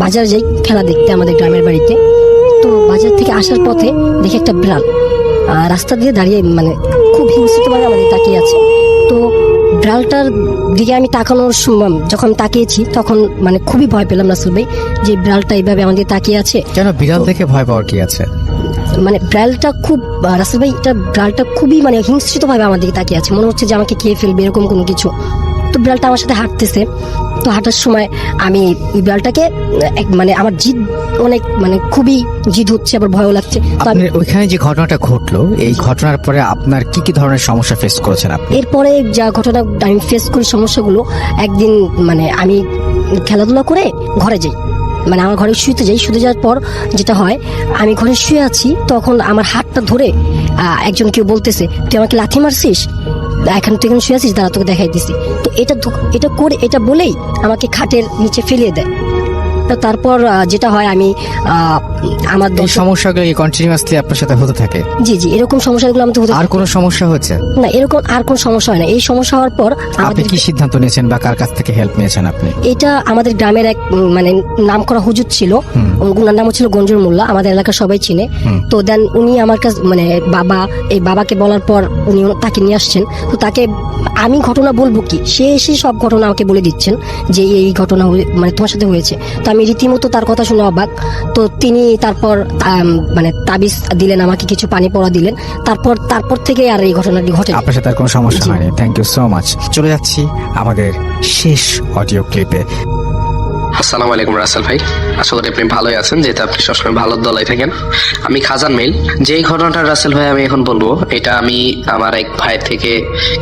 বাজারে যাই খেলা দেখতে আমাদের গ্রামের বাড়িতে। তো বাজার থেকে আসার পথে দেখি একটা বিড়াল রাস্তা দিয়ে দাঁড়িয়ে খুব হিংস্রভাবে আমাদের তাকিয়ে আছে। তো বিড়ালটার দিকে আমি তাকানোর সময় যখন তাকিয়েছি, তখন খুবই ভয় পেলাম রাসেল ভাই, যে বিড়ালটা এইভাবে আমাদের তাকিয়ে আছে। কেন বিড়াল দেখে ভয় পাওয়ার কি আছে? বিড়ালটা খুব রাসেল ভাই, বিড়ালটা খুবই হিংস্রিত ভাবে আমার দিকে তাকিয়ে আছে, মনে হচ্ছে যে আমাকে খেয়ে ফেলবে এরকম কোনো কিছু। তো বিড়ালটা আমার সাথে হাঁটতেছে। তো হাঁটার সময় আমি ওই বিড়ালটাকে আমার জিদ অনেক খুবই জিদ হচ্ছে, আবার ভয়ও লাগছে। তো আমি ওইখানে যে ঘটনাটা ঘটলো, এই ঘটনার পরে আপনার কি কি ধরনের সমস্যা ফেস করেছেন আপনি? এরপরে যা ঘটনা আমি ফেস করি সমস্যাগুলো, একদিন আমি খেলাধুলা করে ঘরে যাই, আমার ঘরে শুতে যাই। শুতে যাওয়ার পর যেটা হয়, আমি ঘরে শুয়ে আছি, তখন আমার হাতটা ধরে একজন কেউ বলতেছে, তুই আমাকে লাথি মারছিস, এখন তুই এখানে শুয়ে আছিস, দাঁড়া তোকে দেখাই দিছি। তো এটা বলেই আমাকে খাটের নিচে ফেলিয়ে দেয়। তো তারপর যেটা হয়, আমি আমার এই সমস্যাগুলো কন্টিনিউয়াসলি আপনার সাথে হতে থাকে? জি এরকম সমস্যাগুলো আমাদের হতে। আর কোনো সমস্যা হচ্ছে না? এরকম আর কোনো সমস্যা হয় না। এই সমস্যা হওয়ার পর আপনি কি সিদ্ধান্ত নিয়েছেন বা কার কাছ থেকে হেল্প নিয়েছেন আপনি? এটা আমাদের গ্রামের এক নাম করা হুজুর ছিল, ওনার নাম ছিল গঞ্জুর মোল্লা, আমাদের এলাকার সবাই চিনে। তো দেন উনি আমার কাছে বাবাকে বলার পর উনি তাকে নিয়ে আসছেন। তো তাকে আমি ঘটনা বলবো কি, সে এসে সব ঘটনা আমাকে বলে দিচ্ছেন যে এই ঘটনা তোমার সাথে হয়েছে। তো আমি রীতিমতো তার কথা শুনে অবাক। তো তিনি তারপর তাবিজ দিলেন, আমাকে কিছু পানি পড়া দিলেন। তারপর থেকে আর এই ঘটনাটি ঘটে। আপনার সাথে আর কোনো সমস্যা হয়নি? Thank you so much. চলে যাচ্ছি আমাদের শেষ অডিও ক্লিপে। আসসালামু আলাইকুম রাসেল ভাই, আশা করি আপনি ভালোই আছেন, যেহেতু আপনি সবসময় ভালো দলাই থাকেন। আমি খাজান মেল। যেই ঘটনাটা রাসেল ভাই আমি এখন বলবো, এটা আমি আমার এক ভাই থেকে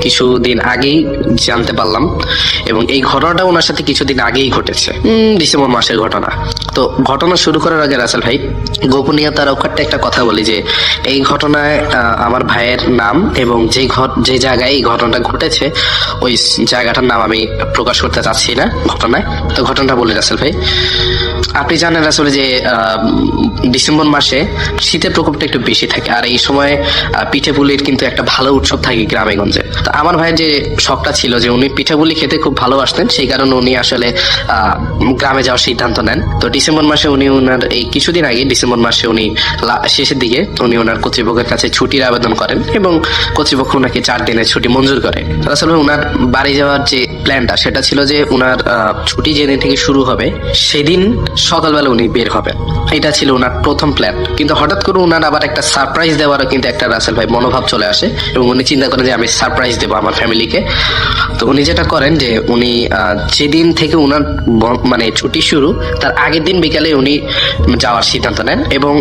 কিছুদিন আগেই জানতে পারলাম, এবং এই ঘটনাটা ওনার সাথে কিছুদিন আগেই ঘটেছে, ডিসেম্বর মাসের ঘটনা। তো ঘটনা শুরু করার আগে রাসেল ভাই গোপনীয়তা রক্ষার্থে একটা কথা বলি, যে এই ঘটনায় আমার ভাইয়ের নাম এবং যে জায়গায় এই ঘটনাটা ঘটেছে, ওই জায়গাটার নাম আমি প্রকাশ করতে চাচ্ছি না ঘটনায়। তো ঘটনাটা বলি রাসেল ভাই, আপনি জানেন আসলে যে ডিসেম্বর মাসে শীতের প্রকোপটা একটু বেশি থাকে, আর এই সময় পিঠেপুলির কিন্তু একটা ভালো উৎসব থাকে গ্রামে গঞ্জে। তো আমার ভাইয়ের যে শখটা ছিল যে উনি পিঠেপুলি খেতে খুব ভালোবাসতেন, সেই কারণে উনি আসলে গ্রামে যাওয়ার সিদ্ধান্ত নেন। তো ডিসেম্বর মাসে উনি ওনার এই কিছুদিন আগে ডিসেম্বর মাসে উনি শেষের দিকে উনি ওনার কর্তৃপক্ষের কাছে ছুটির আবেদন করেন, এবং কর্তৃপক্ষ ওনাকে 4 দিনের ছুটি মঞ্জুর করে। আসলে ওনার বাড়ি যাওয়ার যে প্ল্যানটা, সেটা ছিল যে ওনার ছুটি যেদিন থেকে শুরু হবে সেদিন সকালবেলা উনি বের হবেন, এটা ছিল ওনার প্রথম প্ল্যান। কিন্তু হঠাৎ করে ওনার আবার একটা সারপ্রাইজ দেওয়ারও কিন্তু একটা রাসেল ভাই মনোভাব চলে আসে, এবং উনি চিন্তা করেন যে আমি সারপ্রাইজ দেবো আমার ফ্যামিলিকে। তো উনি যেটা করেন যে উনি যেদিন থেকে ওনার ছুটি শুরু, তার আগের দিন বিকালে উনি যাওয়ার সিদ্ধান্ত নেন, এবং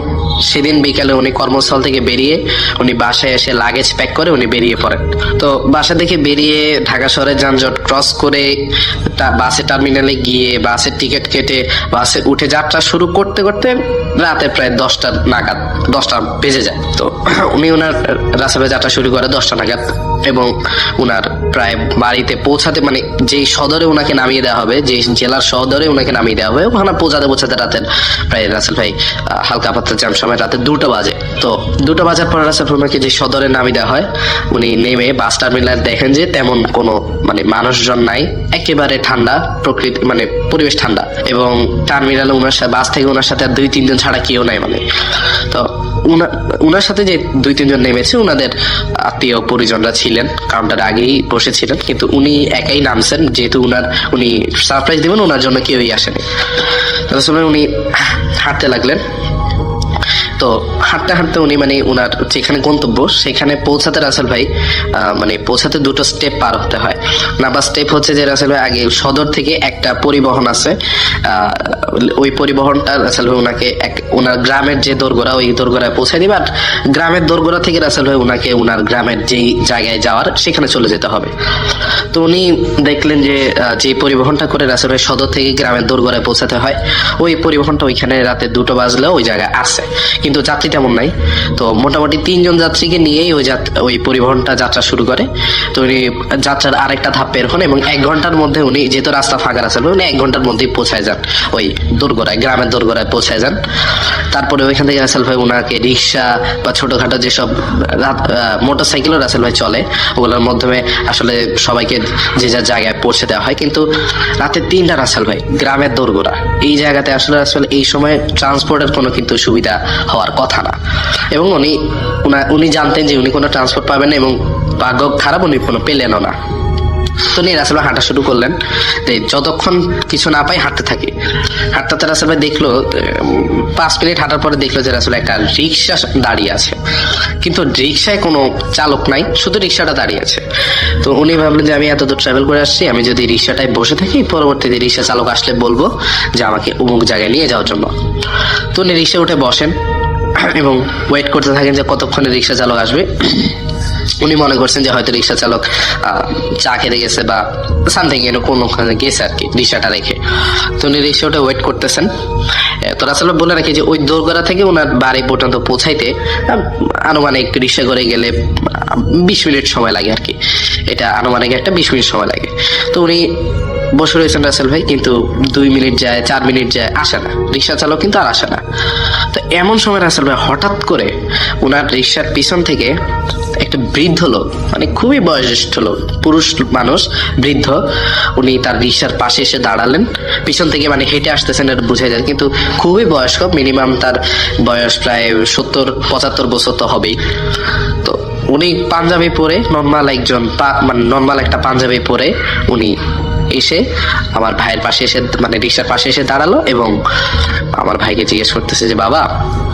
সেদিন বিকালে উনি কর্মস্থল থেকে বেরিয়ে উনি বাসায় এসে লাগেজ প্যাক করে উনি বেরিয়ে পড়েন। তো বাসা থেকে বেরিয়ে ঢাকা শহরের যানজট ক্রস করে বাসে টার্মিনালে গিয়ে বাসের টিকিট কেটে বাসে উঠে যাত্রা শুরু করতে করতে রাতে প্রায় 10টা বেজে যায়। তো উনি ওনার রাস্তায় যাত্রা শুরু করে 10টা নাগাদ, এবং ওনার প্রায় বাড়িতে পৌঁছাতে যেই সদরে ওনাকে নামিয়ে দেওয়া হবে, যে জেলার সদরে ওনাকে নামিয়ে দেওয়া হবে, ওখানে পৌঁছাতে রাতের প্রায় রাসেল ভাই হালকা পাতলা জ্যাম সময় রাতে 2টা বাজে। তো 2টা বাজার পর রাসেল ওনাকে যে সদরে নামিয়ে দেওয়া হয়, উনি নেমে বাস টার্মিনাল দেখেন যে তেমন কোনো মানুষজন নাই, একেবারে ঠান্ডা প্রকৃতি, পরিবেশ ঠান্ডা, এবং টার্মিনালে বাস থেকে ওনার সাথে 2-3 জন ছাড়া কেউ নাই। তো উনার সাথে যে 2-3 জন নেমেছে, উনাদের আত্মীয় পরিজনরা ছিলেন, কাউন্টারে আগেই বসেছিলেন, কিন্তু উনি একাই নামছেন, যেহেতু উনি সারপ্রাইজ দেবেন, ওনার জন্য কেউই আসেনি। আসলে উনি হাঁটতে লাগলেন, তো হাঁটতে হাঁটতে উনি মানে ওনার যেখানে গন্তব্য সেখানে পৌঁছাতে রাসেল ভাই মানে পৌঁছাতে 2টো স্টেপ পার হতে হয়। নাম্বার স্টেপ হচ্ছে যে রাসেল ভাই আগে সদর থেকে একটা পরিবহন আছে, ওই পরিবহনটা রাসেল ভাই ওনাকে ওনার গ্রামের যে দোরগোড়া ওই দোরগোড়ায় পৌঁছে দিবে, আর গ্রামের দোরগোড়া থেকে রাসেল ভাই ওনাকে ওনার গ্রামের যেই জায়গায় যাওয়ার সেখানে চলে যেতে হবে। তো উনি দেখলেন যে যে পরিবহনটা করে রাসেল ভাই সদর থেকে গ্রামের দোরগোড়ায় পৌঁছাতে হয়, ওই পরিবহনটা ওইখানে রাতে 2টো বাজলেও ওই জায়গায় আসে, কিন্তু যাত্রী তেমন নাই। তো মোটামুটি 3 জন যাত্রীকে নিয়েই ওই পরিবহনটা যাত্রা শুরু করে। তো উনি যাত্রার আরেকটা ধাপ বের হন এবং 1 ঘন্টার মধ্যে উনি, যেহেতু রাস্তা ফাঁকা রাসেল ভাই, উনি 1 ঘন্টার মধ্যেই পৌঁছায় যান ওই দোরগোড়ায়, গ্রামের দোরগোড়ায় পৌঁছায় যান। তারপরে ওইখান থেকে রাসেল ভাই ওনাকে রিক্সা বা ছোটখাটো যেসব মোটরসাইকেলও রাসেল ভাই চলে, ওগুলোর মাধ্যমে আসলে সবাইকে যে যার জায়গায় পৌঁছে দেওয়া হয়। কিন্তু রাতে 3টা রাসেল ভাই গ্রামের দোরগোড়া, এই জায়গাতে আসলে এই সময় ট্রান্সপোর্টের কোনো কিন্তু সুবিধা হওয়ার কথা না, এবং উনি জানতেন যে উনি কোনো ট্রান্সপোর্ট পাবেন না, এবং ভাগ্য খারাপ উনি কোনো পেলেনও না। তো উনি রাসেল ভাই হাঁটা শুরু করলেন, যতক্ষণ কিছু না পাই হাঁটতে থাকি। হাঁটতে রাসেল ভাই দেখলো 5 মিনিট হাঁটার পরে দেখলো যে রাসেল একটা রিক্সা দাঁড়িয়ে আছে, কিন্তু রিক্সায় কোনো চালক নাই, শুধু রিক্সাটা দাঁড়িয়ে আছে। তো উনি ভাবলেন যে আমি এত দূর ট্রাভেল করে আসছি, আমি যদি রিক্সাটায় বসে থাকি, পরবর্তীতে রিক্সা চালক আসলে বলবো যে আমাকে অমুক জায়গায় নিয়ে যাওয়ার জন্য। তো উনি রিক্সা উঠে বসেন এবং ওয়েট করতে থাকেন যে কতক্ষণে রিক্সা চালক আসবে। উনি মনে করছেন যে হয়তো রিক্সা চালক চা খেতে গেছে বা সামথিং কোনোখানে গেছে আর কি রিক্সাটা রেখে। তো উনি রিক্সাটা ওয়েট করতেছেন। তো রাসেল ভাই বলে রাখি যে ওই দোরগোড়া থেকে ওনার বাড়ি পর্যন্ত পৌঁছাইতে আনুমানিক রিক্সা করে গেলে 20 মিনিট সময় লাগে আর কি, এটা আনুমানিক একটা 20 মিনিট সময় লাগে। তো উনি বসে রয়েছেন রাসেল ভাই, কিন্তু 2 মিনিট যায়, 4 মিনিট যায়, আসে না রিক্সা চালক, কিন্তু আর আসে না। তো এমন সময় রাসেল ভাই হঠাৎ করে ওনার রিক্সার পিছন থেকে একটা বৃদ্ধ লোক, মানে খুবই বয়োজ্যেষ্ঠ লোক, পুরুষ মানুষ, বৃদ্ধ, উনি তার রিক্সার পাশে এসে দাঁড়ালেন। পিছন থেকে মানে হেঁটে আসতেছেন এটা বুঝে যায়, কিন্তু খুবই বয়স্ক, মিনিমাম তার বয়স প্রায় 70-75 বছর তো হবেই। তো উনি পাঞ্জাবি পরে নর্মাল একটা পাঞ্জাবি পরে উনি এসে আমার ভাইয়ের পাশে এসে, মানে রিক্সার পাশে এসে দাঁড়ালো এবং আমার ভাইকে জিজ্ঞেস করতেছে যে বাবা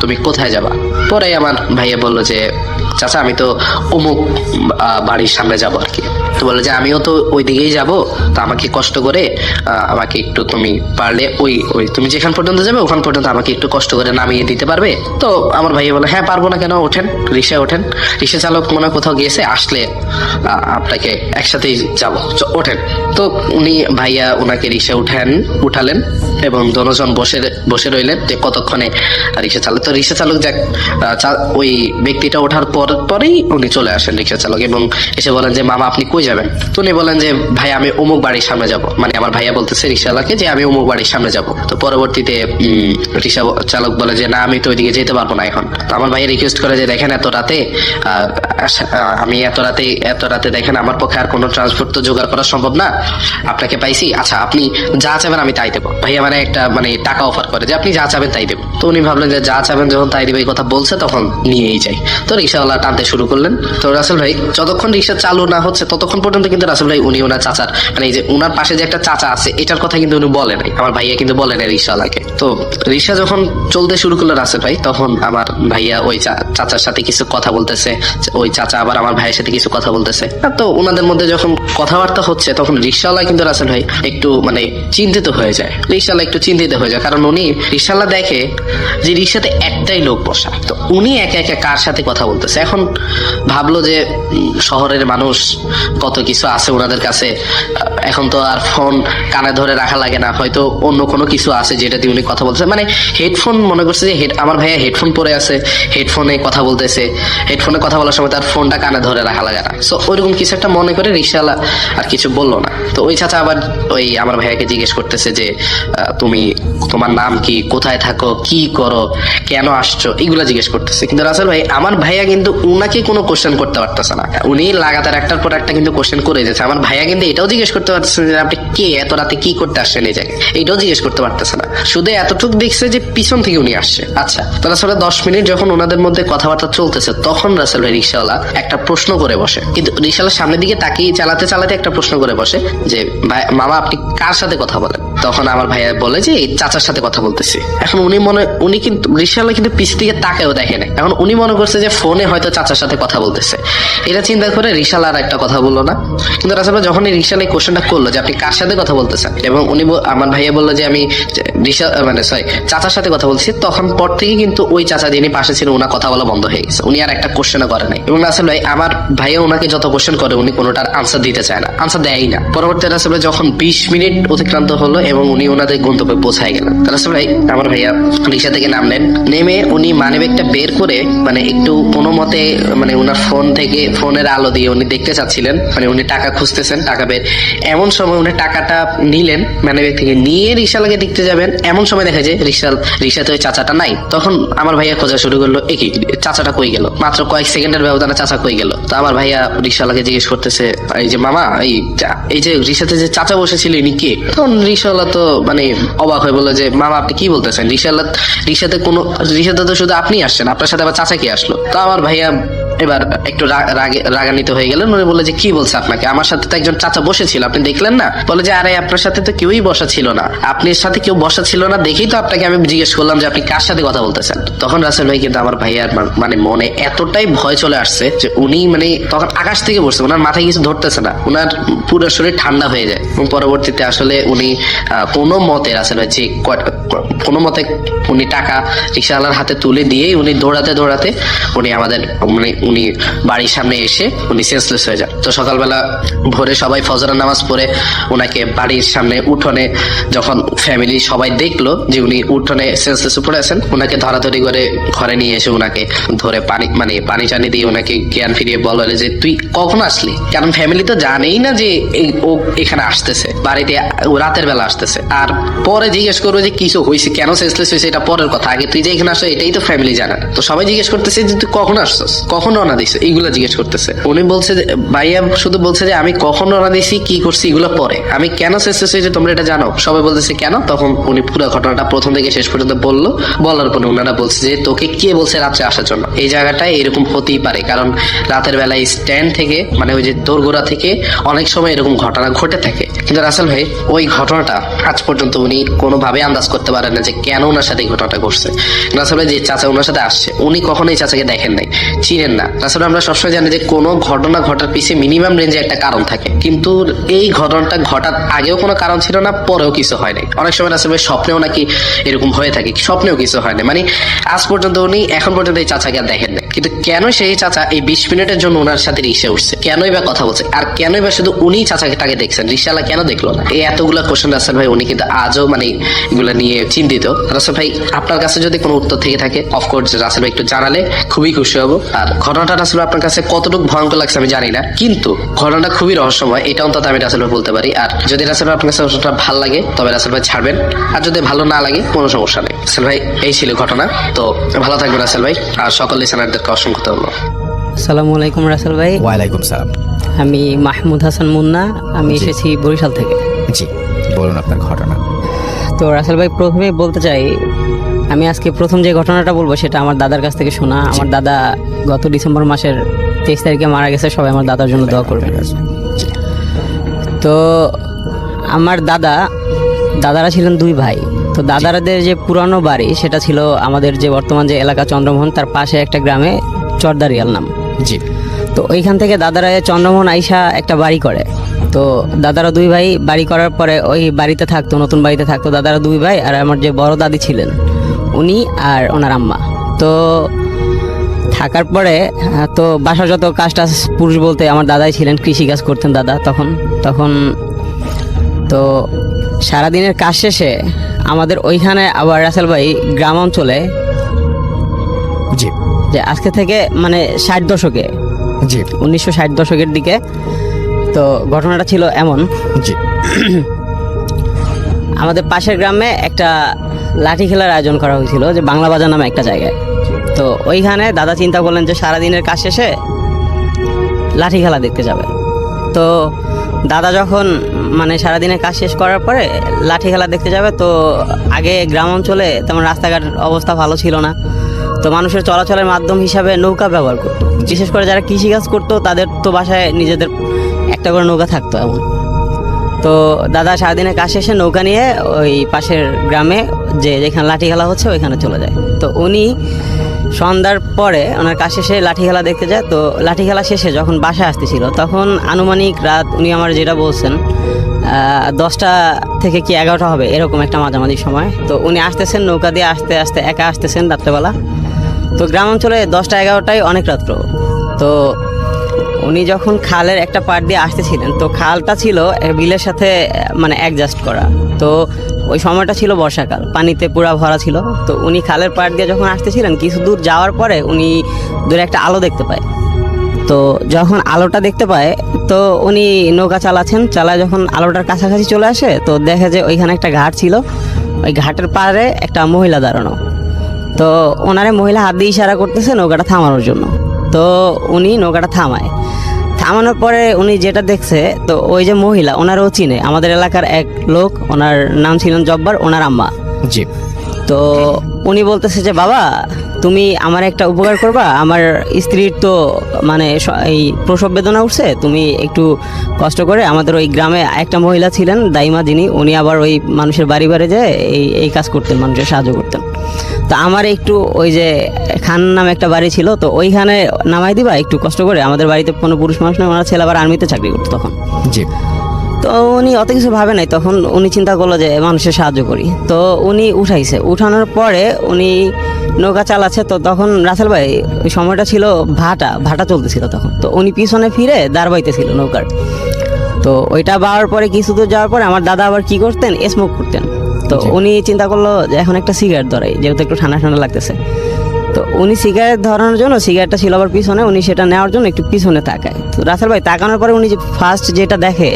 তুমি কোথায় যাবা। পরে আমার ভাইয়া বললো যে চাচা আমি তো অমুক বাড়ির সামনে যাবো আর কি। তো বললো যে আমিও তো ওই দিকেই যাবো, তো আমাকে কষ্ট করে আমাকে একটু তুমি পারলে ওই তুমি যেখান পর্যন্ত যাবে ওখান পর্যন্ত আমাকে একটু কষ্ট করে নামিয়ে দিতে পারবে। তো আমার ভাইয়া বলে হ্যাঁ পারবো না কেন, ওঠেন, রিক্সায় ওঠেন, রিক্সা চালক মনে হয় কোথাও গিয়েছে, আসলে আপনাকে একসাথেই যাবো, ওঠেন। তো উনি ভাইয়া ওনাকে রিক্সা উঠালেন এবং দোনোজন বসে রইলেন যে কতক্ষণে রিক্সা চালক। তো রিক্সা চালক ওই ব্যক্তিটা ওঠার পরেই উনি চলে আসেন রিক্সা চালক, এবং এসে বলেন যে মামা আপনি কই যাবেন। তো উনি বলেন যে ভাই আমি অমুক বাড়ির সামনে যাব, মানে আমার ভাইয়া বলতেছে রিক্সাওয়ালাকে যে আমি অমুক বাড়ির সামনে যাব। তো পরবর্তীতে রিক্সা চালক বলে যে না আমি তো ওইদিকে যেতে পারবো না এখন। তো আমার ভাইয়া রিকোয়েস্ট করে যে দেখেন এত রাতে দেখেন আমার পক্ষে আর কোনো ট্রান্সপোর্ট তো জোগাড় করা সম্ভব না, আপনাকে পাইছি, আচ্ছা আপনি যা চাবেন আমি তাই দেবো। ভাইয়া মানে একটা টাকা অফার করে যে আপনি যা চাবেন তাই দেবো। তো উনি ভাবলেন যে যা চাবেন যখন তাই দেবে, এই কথা বলছে তখন নিয়েই যাই। তো রিক্সাওয়ালা টানতে শুরু করলেন। তো রাসেল ভাই যতক্ষণ রিক্সা চালু না হচ্ছে ততক্ষণ পর্যন্ত কিন্তু রাসেল ভাই উনি ওনার চাচার, মানে এই যে ওনার পাশে যে একটা চাচা আছে এটার কথা কিন্তু উনি বলে নাই, আমার ভাইয়া কিন্তু বলে নাই রিক্সাওয়ালাকে। তো রিক্সা যখন চলতে শুরু করলো রাসেল ভাই, তখন আমার ভাইয়া ওই চাচার সাথে কিছু কথা বলতেছে, ওই চাচা আবার আমার ভাইয়ের সাথে কিছু কথা বলতেছে। তো ওনাদের মধ্যে যখন কথাবার্তা হচ্ছে তখন রিক্সাওয়ালা কিন্তু রাসেল ভাই একটু চিন্তিত হয়ে যায়, রিক্সাওয়ালা একটু চিন্তিত হয়ে যায়, কারণ উনি রিক্সাওয়ালা দেখে যে রিক্সাতে একটাই লোক বসা, তো উনি একা একা কার সাথে কথা বলতেছে। এখন ভাবলো যে শহরের মানুষ কত কিছু আছে ওনাদের কাছে, এখন তো আর ফোন কানে ধরে রাখা লাগে না, হয়তো অন্য কোনো কিছু আছে যেটা দিয়ে উনি কথা বলতেছে, মানে হেডফোন মনে করছে যে আমার ভাইয়া হেডফোন পরে আছে, হেডফোনে কথা বলতেছে, হেডফোনে কথা বলার সময় তার ফোনটা কানে ধরে রাখা লাগে না। সো ওইরকম কিছু একটা মনে করে রিক্সাওয়ালা আর কিছু বললো না। তো ওই চাচা আবার ওই আমার ভাইয়াকে জিজ্ঞেস করতেছে যে তোমার নাম কি, কোথায় থাকো, কি করো, কেন আসছো, এগুলা জিজ্ঞেস করতেছে। কিন্তু রাসেল ভাই আমার ভাইয়া কিন্তু উনাকে কোনো কোশ্চেন করতে পারতেছে না, উনি লাগাতার একটার পর একটা কিন্তু কোশ্চেন করে যাচ্ছে। আমার ভাইয়া কিন্তু এটাও জিজ্ঞেস করতে পারতেছে যে আপনি কে, এত রাতে কি করতে আসছেন এই জায়গায়, এটাও জিজ্ঞেস করতে পারতেছে না। শুধু এতটুকু দেখছে যে পিছন থেকে উনি আসছে। আচ্ছা, তো আসলে 10 মিনিট যখন ওনাদের মধ্যে কথাবার্তা চলতেছে তখন রাসেল ভাই রিক্সাওয়ালা একটা প্রশ্ন করে বসে, কিন্তু রিক্সাওয়ালার সামনের দিকে তাকিয়ে চালাতে চালাতে একটা প্রশ্ন করে বসে যে ভাই মামা আপনি কার সাথে কথা বলেন? তখন আমার ভাইয়া বলে যে এই চাচার সাথে কথা বলতেছি। এখন উনি কিন্তু রিক্সাওয়ালা কিন্তু পিছ দিকে তাকেও দেখে না। এখন উনি মনে করছে যে ফোনে হয়তো চাচার সাথে কথা বলতেছে, এটা চিন্তা করে রিক্সাওয়ালা আর একটা কথা বললো না। কিন্তু রাসেল ভাই যখন এই রিক্সাওয়ালা কোশ্চেনটা করলো যে আপনি কার সাথে কথা বলতেছেন, এবং আমার ভাইয়া বললো যে আমি চাচার সাথে কথা বলছি, তখন পর থেকে কিন্তু ওই চাচা যিনি পাশে ছিল ওনার কথা বলা বন্ধ হয়ে গেছে, উনি আর একটা কোশ্চেনও করে নাই। এবং রাসেল ভাই আমার ভাইয়া ওনাকে যত কোশ্চেন করে উনি কোনোটার আনসার দিতে চায় না, আনসার দেয়ই না। পরবর্তী রাসেল ভাই যখন 20 মিনিট অতিক্রান্ত হলো এবং উনি ওনাদের গন্তব্যে পৌঁছায় গেলেন, রাসেল ভাই আমার ভাইয়া রিক্সা থেকে নামলেন। নেমে উনি মানিব্যাগটা বের করে মানে একটু কোনো মতে মানে ওনার ফোন থেকে ফোনের আলো দিয়ে উনি দেখতে চাচ্ছিলেন, মানে উনি টাকা খুঁজতেছেন, টাকা বের। এমন সময় উনি টাকাটা নিলেন মানিব্যাগ থেকে, নিয়ে রিক্সাওয়ালাকে দেখতে যাবেন, এমন সময় দেখা যায় রিক্সাতে ওই চাচাটা নাই। তখন আমার ভাইয়া খোঁজা শুরু করলো, একই চাচাটা কই গেল, মাত্র কয়েক সেকেন্ডের ব্যবধানে চাচা কই গেল। তো আমার ভাইয়া রিক্সাওয়ালাকে জিজ্ঞেস করতেছে এই যে মামা এই যে রিক্সাতে যে চাচা বসেছিল ইনি কে? তখন রিক্সাওয়ালা তো মানে অবাক হয়ে বললো যে মামা আপনি কি বলতেছেন, রিক্সাতে তো শুধু আপনি আসছেন, আপনার সাথে আবার চাচা কি আসলো? তো আমার ভাইয়া এবার একটু রাগান্বিত হয়ে গেলেন। উনি বলে যে কি বলছে আপনাকে, আমার সাথে তো একজন চাচা বসেছিল আপনি দেখলেন না? বলে যে আরে আপনার সাথে তো কেউই বসা ছিল না, আপনার সাথে কেউ বসা ছিল না দেখেই তো আপনাকে আমি জিজ্ঞেস করলাম যে আপনি কার সাথে কথা বলতেছেন। তখন রাসেল ভাই কিন্তু আমার ভাইয়ার মানে মনে এতটাই ভয় চলে আসছে যে উনি মানে তখন আকাশ থেকে পড়ছে, ওনার মাথায় কিছু ধরতেছে না, ওনার পুরো শরীর ঠান্ডা হয়ে যায়। এবং পরবর্তীতে আসলে উনি কোনো মতে রাসেল ভাই যে কোনো মতে উনি টাকা রিক্সাওয়ালার হাতে তুলে দিয়ে উনি দৌড়াতে উনি আমাদের মানে উনি বাড়ির সামনে এসে উনি সেন্সলেস হয়ে যান। তো সকালবেলা ভোরে সবাই ফজরের নামাজ পড়ে ওনাকে বাড়ির সামনে উঠোনে যখন ফ্যামিলি সবাই দেখলো যে উনি উঠোনে সেন্সলেস পড়ে আছেন, ওনাকে ধরাধরি করে ঘরে নিয়ে এসে ওনাকে ধরে পানি টানি দিয়ে ওনাকে জ্ঞান ফিরিয়ে বলে যে তুই কখন আসলি, কারণ ফ্যামিলি তো জানেই না যে ও এখানে আসতেছে, বাড়িতে রাতের বেলা আসতেছে। আর পরে জিজ্ঞেস করবো যে কিছু হয়েছে, কেন সেন্সলেস হয়েছে এটা পরের কথা, আগে তুই যে এখানে আসো এটাই তো ফ্যামিলি জানে। তো সবাই জিজ্ঞেস করতেছে যে তুই কখন আসছস, কখন রওনা দিস, এইগুলো জিজ্ঞেস করতেছে। উনি বলছে যে ভাইয়া শুধু বলছে যে আমি কখন রওনা দিছি কি করছি এগুলো পরে, আমি কেন সেন্সলেস হয়েছে তোমরা এটা জানো? সবাই বলতেছে কেন? তখন উনি পুরো ঘটনাটা প্রথম থেকে শেষ পর্যন্ত বললো। বলার পরে ওনারা বলছে যে তোকে কে বলছে রাত্রে আসার জন্য? এই জায়গাটায় এরকম হতেই পারে, কারণ রাতের বেলায় স্ট্যান্ড থেকে মানে ওই যে দোরগোড়া থেকে অনেক সময় এরকম ঘটনা ঘটে থাকে। কিন্তু রাসেল ভাই ওই ঘটনাটা আজ পর্যন্ত উনি কোনোভাবে আন্দাজ করতে পারেন না যে কেন ওনার সাথে এই ঘটনাটা ঘটছে। রাসেল ভাই যে চাচা ওনার সাথে আসছে উনি কখনো এই চাচাকে দেখেন নাই, চিনেন না। আসলে আমরা সবসময় জানি যে কোনো ঘটনা ঘটার পিছিয়ে মিনিমাম রেঞ্জে একটা কারণ থাকে, কিন্তু এই ঘটনাটা ঘটার আগেও কোনো কারণ ছিল না, পরেও কিছু হয় নাই। অনেক সময় রাসেল ভাই স্বপ্নেও নাকি এরকম হয়ে থাকে, স্বপ্নেও কিছু হয় না, মানে আজ পর্যন্ত উনি এখন পর্যন্ত এই চাচাকে আর দেখেন নাই। কিন্তু কেন সেই চাচা এই 20 মিনিটের জন্য ওনার সাথে রিক্সা উঠছে, কেনই বা কথা বলছে, আর কেনই বা শুধু উনি চাচাকে তাকে দেখছেন, রিক্সাওয়ালা কেন দেখলো না? এই এতগুলা কোশ্চেন রাসেল ভাই উনি কিন্তু আজও মানে এগুলা নিয়ে চিন্তিত। রাসেল ভাই আপনার কাছে যদি কোনো উত্তর থেকে থাকে অফকোর্স রাসেল ভাই একটু জানালে খুবই খুশি হব। আর ঘটনাটা রাসেল ভাই আপনার কাছে কতটুকু ভয়ঙ্কর লাগছে আমি জানি না, কিন্তু ঘটনাটা খুবই রহস্যময়, এটা অন্তত আমি রাসেল ভাই বলতে পারি। আর যদি রাসেল ভাই আপনার কাছে ঘটনাটা ভালো লাগে তবে রাসেল ভাই ছাড়বেন, আর যদি ভালো না লাগে কোনো সমস্যা নেই। রাসেল ভাই এই ছিল ঘটনা, তো ভালো থাকবেন রাসেল ভাই, আর সকল লিসেনারদেরকে অসংখ্য ধন্যবাদ। আসসালামু আলাইকুম রাসেল ভাই। ওয়ালাইকুম সালাম। আমি মাহমুদ হাসান মুন্না, আমি এসেছি বরিশাল থেকে। জি বলুন আপনার ঘটনা। তো রাসেল ভাই প্রথমে বলতে চাই, আমি আজকে প্রথম যে ঘটনাটা বলবো সেটা আমার দাদার কাছ থেকে শোনা। আমার দাদা গত ডিসেম্বর মাসের 23 তারিখে মারা গেছে, সবাই আমার দাদার জন্য দোয়া করবেন। তো আমার দাদারা ছিলেন 2 ভাই। তো দাদারাদের যে পুরানো বাড়ি সেটা ছিল আমাদের যে বর্তমান যে এলাকা চন্দ্রমোহন, তার পাশে একটা গ্রামে চরদারিয়াল নাম। জি। তো ওইখান থেকে দাদারা চন্দ্রমোহন আইসা একটা বাড়ি করে। তো দাদারা 2 ভাই বাড়ি করার পরে ওই বাড়িতে থাকতো, নতুন বাড়িতে থাকতো দাদারা 2 ভাই, আর আমার যে বড় দাদি ছিলেন উনি আর ওনার আম্মা। তো থাকার পরে তো বাসার যত কাজটা পুরুষ বলতে আমার দাদাই ছিলেন, কৃষিকাজ করতেন দাদা তখন তো সারাদিনের কাজ শেষে আমাদের ওইখানে আবার রাসেল ভাই গ্রাম অঞ্চলে জি যে আজকে থেকে মানে 60 দশকে, জি 1960 দশকের দিকে। তো ঘটনাটা ছিল এমন, জি আমাদের পাশের গ্রামে একটা লাঠি খেলার আয়োজন করা হয়েছিল যে বাংলা বাজার নামে একটা জায়গায়। তো ওইখানে দাদা চিন্তা করলেন যে সারাদিনের কাজ শেষে লাঠি খেলা দেখতে যাবে। তো দাদা যখন মানে সারাদিনের কাজ শেষ করার পরে লাঠি খেলা দেখতে যাবে, তো আগে গ্রাম অঞ্চলে তেমন রাস্তাঘাট অবস্থা ভালো ছিল না, তো মানুষের চলাচলের মাধ্যম হিসাবে নৌকা ব্যবহার করতো। বিশেষ করে যারা কৃষিকাজ করতো তাদের তো বাসায় নিজেদের একটা করে নৌকা থাকতো এমন। তো দাদা সারাদিনের কাজ শেষে নৌকা নিয়ে ওই পাশের গ্রামে যেখানে লাঠি খেলা হচ্ছে ওইখানে চলে যায়। তো উনি সন্ধ্যার পরে ওনার কাজ শেষে লাঠি খেলা দেখতে যায়। তো লাঠি খেলা শেষে যখন বাসায় আসতেছিল তখন আনুমানিক রাত, উনি আমার যেটা বলছেন 10টা থেকে কি 11টা হবে এরকম একটা মাঝামাঝি সময়। তো উনি আসতেছেন নৌকা দিয়ে, আস্তে আস্তে একা আসতেছেন রাত্রেবেলা। তো গ্রাম অঞ্চলে 10টা 11টাই অনেক রাত্র। তো উনি যখন খালের একটা পাড় দিয়ে আসতেছিলেন, তো খালটা ছিল বিলের সাথে মানে অ্যাডজাস্ট করা। তো ওই সময়টা ছিল বর্ষাকাল, পানিতে পুরা ভরা ছিল। তো উনি খালের পাড় দিয়ে যখন আসতেছিলেন, কিছু দূর যাওয়ার পরে উনি দূরে একটা আলো দেখতে পায়। তো যখন আলোটা দেখতে পায়, তো উনি নৌকা চালায় যখন আলোটার কাছাকাছি চলে আসে, তো দেখে যে ওইখানে একটা ঘাট ছিল, ওই ঘাটের পাড়ে একটা মহিলা দাঁড়ানো। তো ওনারে মহিলা হাত দিয়ে ইশারা করতেছে নৌকাটা থামানোর জন্য। তো উনি নৌকাটা থামানোর পরে উনি যেটা দেখছে, তো ওই যে মহিলা ওনারও চিনে, আমাদের এলাকার এক লোক, ওনার নাম ছিলেন জব্বার, ওনার আম্মা। জি। তো উনি বলতেছে যে বাবা তুমি আমার একটা উপকার করবা, আমার স্ত্রীর তো মানে এই প্রসব বেদনা উঠছে, তুমি একটু কষ্ট করে, আমাদের ওই গ্রামে একটা মহিলা ছিলেন দাইমা, যিনি উনি আবার ওই মানুষের বাড়ি বাড়ি যেয়ে এই কাজ করতেন, মানুষের সাহায্য করতেন। তো আমার একটু ওই যে খান নামে একটা বাড়ি ছিল, তো ওইখানে নামাই দিবা একটু কষ্ট করে, আমাদের বাড়িতে কোনো পুরুষ মানুষ নয়, ওনার ছেলে আবার আর্মিতে চাকরি করতো তখন। জি। তো উনি অত কিছু ভাবে নাই, তখন উনি চিন্তা করলো যে মানুষের সাহায্য করি। তো উনি উঠানোর পরে উনি নৌকা চালাচ্ছে। তো তখন রাসেল ভাই ওই সময়টা ছিল ভাটা চলতেছিল তখন। তো উনি পিছনে ফিরে দাঁড় বাইতেছিল নৌকার। তো ওইটা বাওয়ার পরে কিছু দূর যাওয়ার পরে আমার দাদা আবার কি করতেন, স্মোক করতেন। তো উনি চিন্তা করলো যে এখন একটা সিগারেট ধরাই, যেহেতু একটু ঠান্ডা ঠান্ডা লাগতেছে। তো উনি সিগারেট ধরানোর জন্য, সিগারেটটা ছিল আবার পিছনে, উনি সেটা নেওয়ার জন্য একটু পিছনে তাকায়। তো রাসেল ভাই তাকানোর পরে উনি যে ফার্স্ট যেটা দেখে,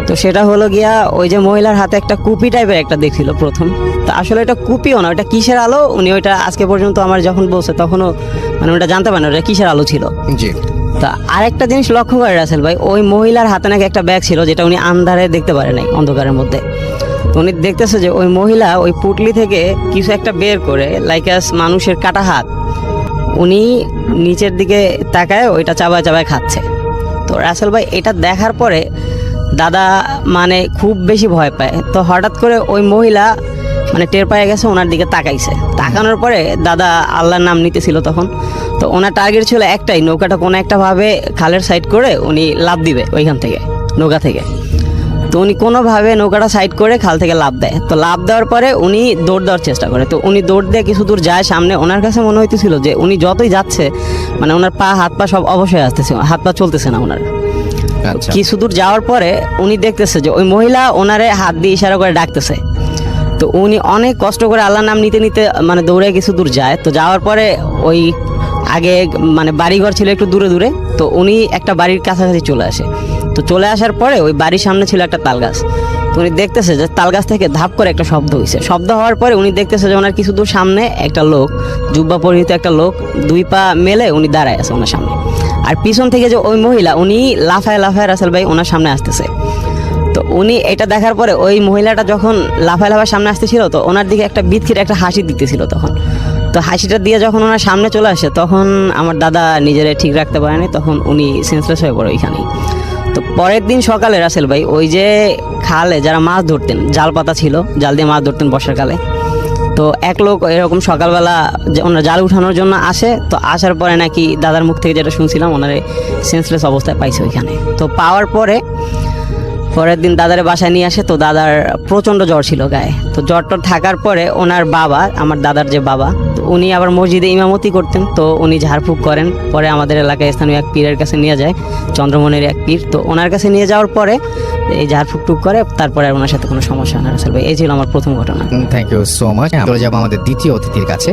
তো সেটা হলো গিয়া ওই যে মহিলার হাতে একটা কুপি টাইপের একটা দেখছিল প্রথম। তো আসলে এটা কুপিও না, ওটা কিসের আলো উনি ওইটা আজকে পর্যন্ত আমার যখন বলছে তখনও মানে ওটা জানতে পারেন ওটা কিসের আলো ছিল। জি। তা আরেকটা জিনিস লক্ষ্য করে রাসেল ভাই, ওই মহিলার হাতে নাকি একটা ব্যাগ ছিল, যেটা উনি আন্ধারে দেখতে পারে নাই, অন্ধকারের মধ্যে। তো উনি দেখতেছে যে ওই মহিলা ওই পুটলি থেকে কিছু একটা বের করে, লাইক মানুষের কাটা হাত, উনি নিচের দিকে তাকায় ওইটা চাবায় খাচ্ছে। তো রাসেল ভাই এটা দেখার পরে দাদা মানে খুব বেশি ভয় পায়। তো হঠাৎ করে ওই মহিলা মানে টের পেয়ে গেছে, ওনার দিকে তাকাইছে। তাকানোর পরে দাদা আল্লাহর নাম নিতেছিল তখন। তো ওনার টার্গেট ছিল একটাই, নৌকাটা কোনো একটা ভাবে খালের সাইড করে উনি লাফ দিবে ওইখান থেকে, নৌকা থেকে। তো উনি কোনোভাবে নৌকাটা সাইড করে খাল থেকে লাফ দেয়। তো লাফ দেওয়ার পরে উনি দৌড় দেওয়ার চেষ্টা করে। তো উনি দৌড় দিয়ে কিছু দূর যায় সামনে, ওনার কাছে মনে হইতেছিল যে উনি যতই যাচ্ছে মানে ওনার হাত পা সব অবশ্যই আসতেছে, হাত পা চলতেছে না ওনার। কিছু দূর যাওয়ার পরে উনি দেখতেছে যে ওই মহিলা ওনারে হাত দিয়ে ইশারা করে ডাকতেছে। তো উনি অনেক কষ্ট করে আল্লাহর নাম নিতে মানে দৌড়ে কিছু দূর যায়। তো যাওয়ার পরে ওই আগে মানে বাড়িঘর ছিল একটু দূরে দূরে, তো উনি একটা বাড়ির কাছাকাছি চলে আসে। তো চলে আসার পরে ওই বাড়ির সামনে ছিল একটা তাল গাছ। তো উনি দেখতেছে যে তাল গাছ থেকে ধাপ করে একটা শব্দ হয়েছে। শব্দ হওয়ার পরে উনি দেখতেছে যে ওনার কিছু দূর সামনে একটা লোক, জুব্বা পরিহিত একটা লোক, 2 পা মেলে উনি দাঁড়ায় আছে ওনার সামনে। আর পিছন থেকে যে ওই মহিলা, উনি লাফায় রাসেল ভাই ওনার সামনে আসতেছে। তো উনি এটা দেখার পরে ওই মহিলাটা যখন লাফায় সামনে আসতেছিল, তো ওনার দিকে একটা বিদকির একটা হাসি দিতেছিল তখন। তো হাসিটা দিয়ে যখন ওনার সামনে চলে আসে, তখন আমার দাদা নিজেরা ঠিক রাখতে পারেনি, তখন উনি সেন্সলেস হয়ে পড়ে ওইখানেই। তো পরের দিন সকালে রাসেল ভাই ওই যে খালে যারা মাছ ধরতেন, জাল পাতা ছিল, জাল দিয়ে মাছ ধরতেন বর্ষাকালে। তো এক লোক এরকম সকালবেলা ওনারা জাল উঠানোর জন্য আসে। তো আসার পরে নাকি দাদার মুখ থেকে যেটা শুনছিলাম, ওনারে সেন্সলেস অবস্থায় পাইছে ওইখানে। তো পাওয়ার পরের দিন দাদারে বাসায় নিয়ে আসে। তো দাদার প্রচণ্ড জ্বর ছিল গায়ে। তো জ্বর থাকার পরে ওনার বাবা, আমার দাদার যে বাবা, তো উনি আবার মসজিদে ইমামতি করতেন। তো উনি ঝাড়ফুঁক করেন। পরে আমাদের এলাকায় স্থানীয় এক পীরের কাছে নিয়ে যায়, চন্দ্রমণির এক পীর। তো ওনার কাছে নিয়ে যাওয়ার পরে এই ঝাড়ফুঁক করে, তারপরে আর ওনার সাথে কোনো সমস্যা হয় না রাসেল ভাই। এই ছিল আমার প্রথম ঘটনা। Thank you so much. চলে যাবো আমাদের দ্বিতীয় অতিথির কাছে।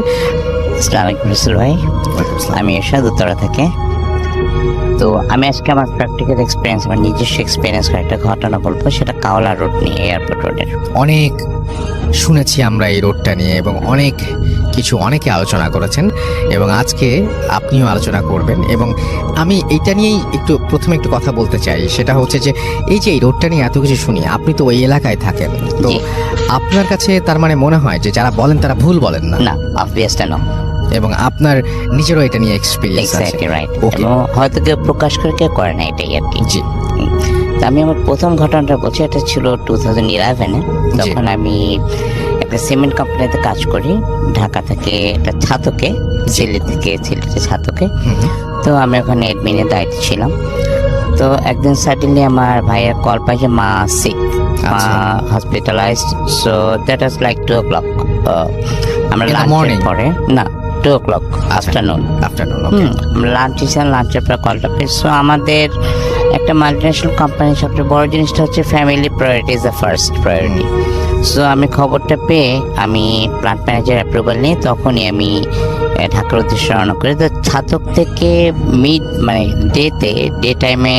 আসসালামু আলাইকুম রাসেল ভাই, আমি এরশাদ উত্তরা থেকে। তো আমি আজকে আমার প্র্যাকটিক্যাল এক্সপিরিয়েন্স, আমার নিজস্ব এক্সপিরিয়েন্স একটা ঘটনা বলবো, সেটা কাওলা রোড নিয়ে, এয়ারপোর্ট রোডের। অনেক শুনেছি আমরা এই রোডটা নিয়ে এবং অনেক কিছু অনেকে আলোচনা করেছেন এবং আজকে আপনিও আলোচনা করবেন। এবং আমি এইটা নিয়েই প্রথমে একটু কথা বলতে চাই, সেটা হচ্ছে যে এই যে এই রোডটা নিয়ে এত কিছু শুনি, আপনি তো ওই এলাকায় থাকেন, তো আপনার কাছে তার মানে মনে হয় যে যারা বলেন তারা ভুল বলেন না? না, অবভিয়াসলি না। এবং আপনার নিজেরও এটা নিয়ে এক্সপিরিয়েন্স আছে? Exactly right. ওকে, এবং হয়তো কেউ প্রকাশ করে কেউ করে না, এটাই আর কি। জি। তো আমি আমার প্রথম ঘটনাটা বলছি, এটা ছিল 2011-এ। তখন আমি একটা সিমেন্ট কোম্পানিতে কাজ করি, ঢাকা থেকে একটা ছাতকে, সিলেটের ছাতকে। তো আমি ওখানে অ্যাডমিনের দায়িত্ব ছিলাম। তো একদিন সাডেনলি আমার ভাইয়ের কল পাই যে মা সিক, মা hospitalised. So that was like 2 o'clock। আমরা লাঞ্চের পরে, না 2 o'clock আফটারনুন। আমরা লাঞ্চের পরে কলটা পেয়েছি। সো আমাদের একটা মাল্টিন্যাশনাল কোম্পানির সবচেয়ে বড় জিনিসটা হচ্ছে family priority is the first priority. So আমি খবরটা পেয়ে আমি প্ল্যান্ট ম্যানেজার অ্যাপ্রুভাল নিয়ে তখনই আমি ঢাকার উদ্দেশ্যে রওনা করি। তো ছাতক থেকে ডে টাইমে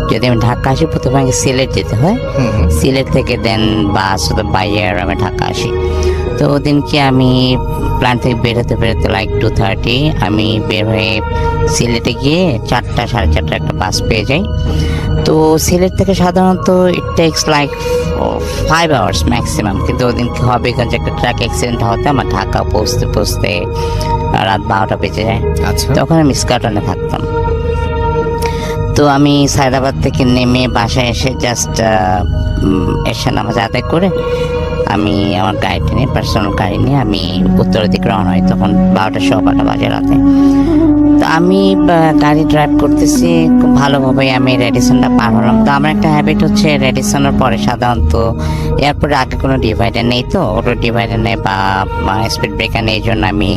যদি আমি ঢাকা আসি, প্রথমে আগে সিলেট যেতে হয়, সিলেট থেকে দেন বাস বাই এয়ার আমি ঢাকা আসি। তো ওদিনকে আমি প্ল্যান্ট থেকে বেরোতে লাইক 2:30 আমি বের হয়ে সিলেটে গিয়ে 4টা 4:30 একটা বাস পেয়ে যাই। তো সিলেট থেকে সাধারণত it takes like 5 hours maximum, কিন্তু ওদিনকে হবে কারণ একটা ট্রাক অ্যাক্সিডেন্ট হওয়াতে আমার ঢাকা পৌঁছতে রাত 12টা বেজে যায়। তখন আমি স্কাটনে থাকতাম। তো আমি সায়দাবাদ থেকে নেমে বাসায় এসে জাস্ট এসে নামাজ আদায় করে আমি আমার গাড়িটা নিয়ে, পার্সোনাল গাড়ি নিয়ে আমি উত্তরের দিকে রওনা হই। তখন 12:15 বাজে রাতে। তো আমি গাড়ি ড্রাইভ করতেছি খুব ভালোভাবে, আমি রেডিসনটা পার হলাম। তো আমার একটা হ্যাবিট হচ্ছে রেডিসনের পরে সাধারণত এয়ারপোর্টে আগে কোনো ডিভাইডার নেই, তো অটো ডিভাইডার নেই বা স্পিড ব্রেকার নেই, এই জন্য আমি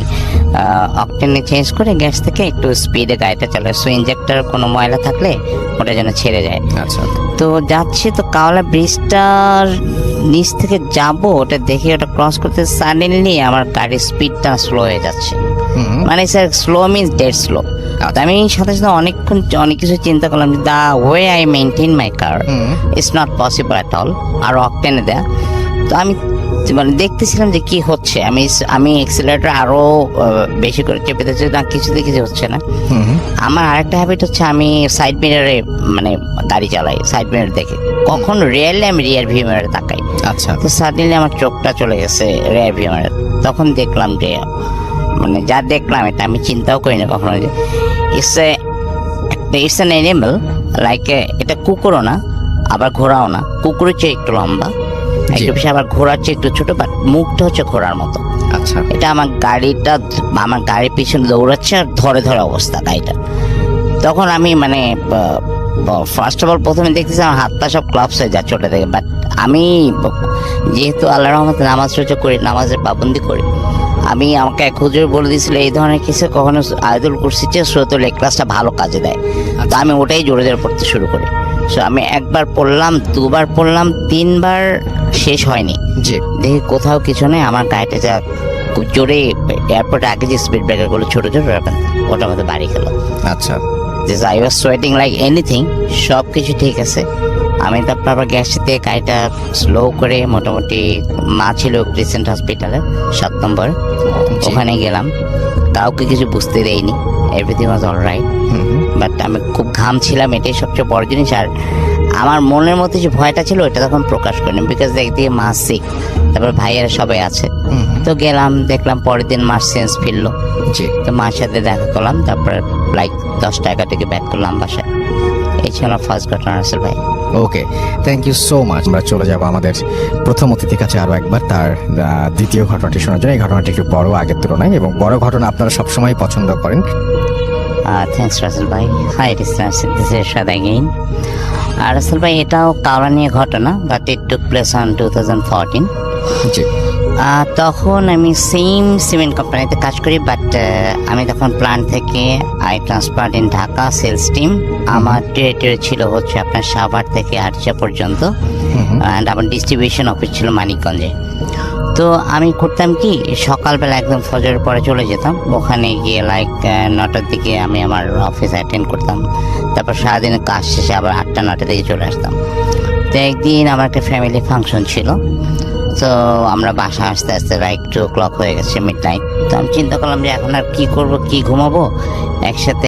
অকটেনে চেঞ্জ করে গ্যাস থেকে একটু স্পিডে গাড়িটা চালাই। সো ইঞ্জেক্টর কোনো ময়লা থাকলে ওটা যেন ছেড়ে যায়। আচ্ছা। তো যাচ্ছি, তো কাওলা ব্রিজটার নিচ থেকে যাব, ওটা দেখে ওটা ক্রস করতে সাডেনলি আমার গাড়ির স্পিডটা স্লো হয়ে যাচ্ছে। মানে sir slow means dead slow. আমি সাথে অনেকক্ষণ অনেক কিছু চিন্তা করলাম, the way I maintain my car it's not possible at all আর অকটেনে দেয়া। তো আমি দেখতেছিলাম যে কি হচ্ছে, আমি এক্সিলারেটর আরো বেশি করে চেপে দিচ্ছি, না কিছুতে কিছু হচ্ছে না। আমার আরেকটা হ্যাবিট হচ্ছে আমি সাইড মিরারে গাড়ি চালাই, সাইড মিরার দেখে, কখন রিয়েলি আমি রিয়ার ভিউ মিরারে তাকাই। আচ্ছা। তো সাডেনলি আমার চোখটা চলে গেছে রিয়ার ভিউ মিরারে। তখন দেখলাম যে যা দেখলাম এটা আমি চিন্তাও করি না কখনো, যে ইটস অ্যান অ্যানিমাল, লাইক এটা কুকুরও না আবার ঘোড়াও না, কুকুরের চেয়ে একটু লম্বা, একটু বেশি, আবার ঘোড়ার চেয়ে একটু ছোট, বাট মুখটা হচ্ছে ঘোড়ার মতো। আচ্ছা। এটা আমার গাড়ির পিছনে দৌড়াচ্ছে আর ধরে অবস্থা গাড়িটা। তখন আমি ফার্স্ট অফ অল প্রথমে দেখতেছি আমার হাত পা সব ক্লাবস হয়ে যাচ্ছে ওটা থেকে। বাট আমি যেহেতু আল্লাহ রহমতে নামাজ রোজা করি, নামাজের পাবন্দি করি, আমাকে এক হুজুর বলে দিয়েছিল এই ধরনের কিছু কখনো আয়াতুল কুরসির চেয়ে সূরাতুল ইখলাসটা ভালো কাজে দেয়। তো আমি ওটাই জোরে জোরে পড়তে শুরু করি। সো আমি একবার পড়লাম, 2বার পড়লাম, 3বার শেষ হয়নি, দেখি কোথাও কিছু নেই। আমার গাড়িটা যা খুব জোরে এয়ারপোর্টে আগে যে স্পিড ব্রেকারগুলো ছোট ওটার মধ্যে বাড়ি গেল। আচ্ছা। I was sweating like anything, সব কিছু ঠিক আছে। আমি তারপর আবার গ্যাসের থেকে গাড়িটা স্লো করে মোটামুটি মা ছিল ক্রিসেন্ট হসপিটালে 7 নম্বর, ওখানে গেলাম। কাউকে কিছু বুঝতে দেয়নি, everything was all right. But আমি খুব ঘামছিলাম, এটাই সবচেয়ে বড় জিনিস। আর আমার মনের মধ্যে যে ভয়টা ছিল ওইটা তখন প্রকাশ করিনি, বিকজ একদিকে মা সিক, তারপর ভাইয়েরা সবাই আছে। তো গেলাম, দেখলাম পরের দিন মার সেন্স ফিরলো। তো মার সাথে দেখা করলাম, তারপর লাইক 10 থেকে ব্যাক করলাম বাসায়। এই ছিল ফার্স্ট ঘটনা রাসেল ভাই। ওকে, থ্যাংক ইউ সো মাচ। আমরা চলে যাব আমাদের প্রথম অতিথির কাছে আরো একবার তার দ্বিতীয় ঘটনাটি শোনার জন্য। এই ঘটনাটি একটু বড় আগের তুলনায়, এবং বড় ঘটনা আপনারা সবসময় পছন্দ করেন। থ্যাংকস রাসেল ভাই। Hi this is Ershad again. Rasel ভাই, এটাও কাওলা নিয়ে ঘটনা, but it took place on 2014। জি। তখন আমি সেম সিমেন্ট কোম্পানিতে কাজ করি, বাট আমি তখন প্ল্যান্ট থেকে I transfer in Dhaka sales team. আমার টেরিটরি ছিল হচ্ছে আপনার সাভার থেকে আরচা পর্যন্ত, অ্যান্ড আমার ডিস্ট্রিবিউশন অফিস ছিল মানিকগঞ্জে। তো আমি করতাম কি সকালবেলা একদম ফজরের পরে চলে যেতাম, ওখানে গিয়ে লাইক 9টার দিকে আমি আমার অফিস অ্যাটেন্ড করতাম, তারপর সারাদিনের কাজ শেষে আবার 8টা 9টা থেকে চলে আসতাম। তো একদিন আমার একটা ফ্যামিলি ফাংশন ছিল, তো আমরা বাসা আসতে আসতে লাইক 2 o'clock হয়ে গেছে, মিড নাইট। তো আমি চিন্তা করলাম যে এখন আর কি করব, কি ঘুমাবো, একসাথে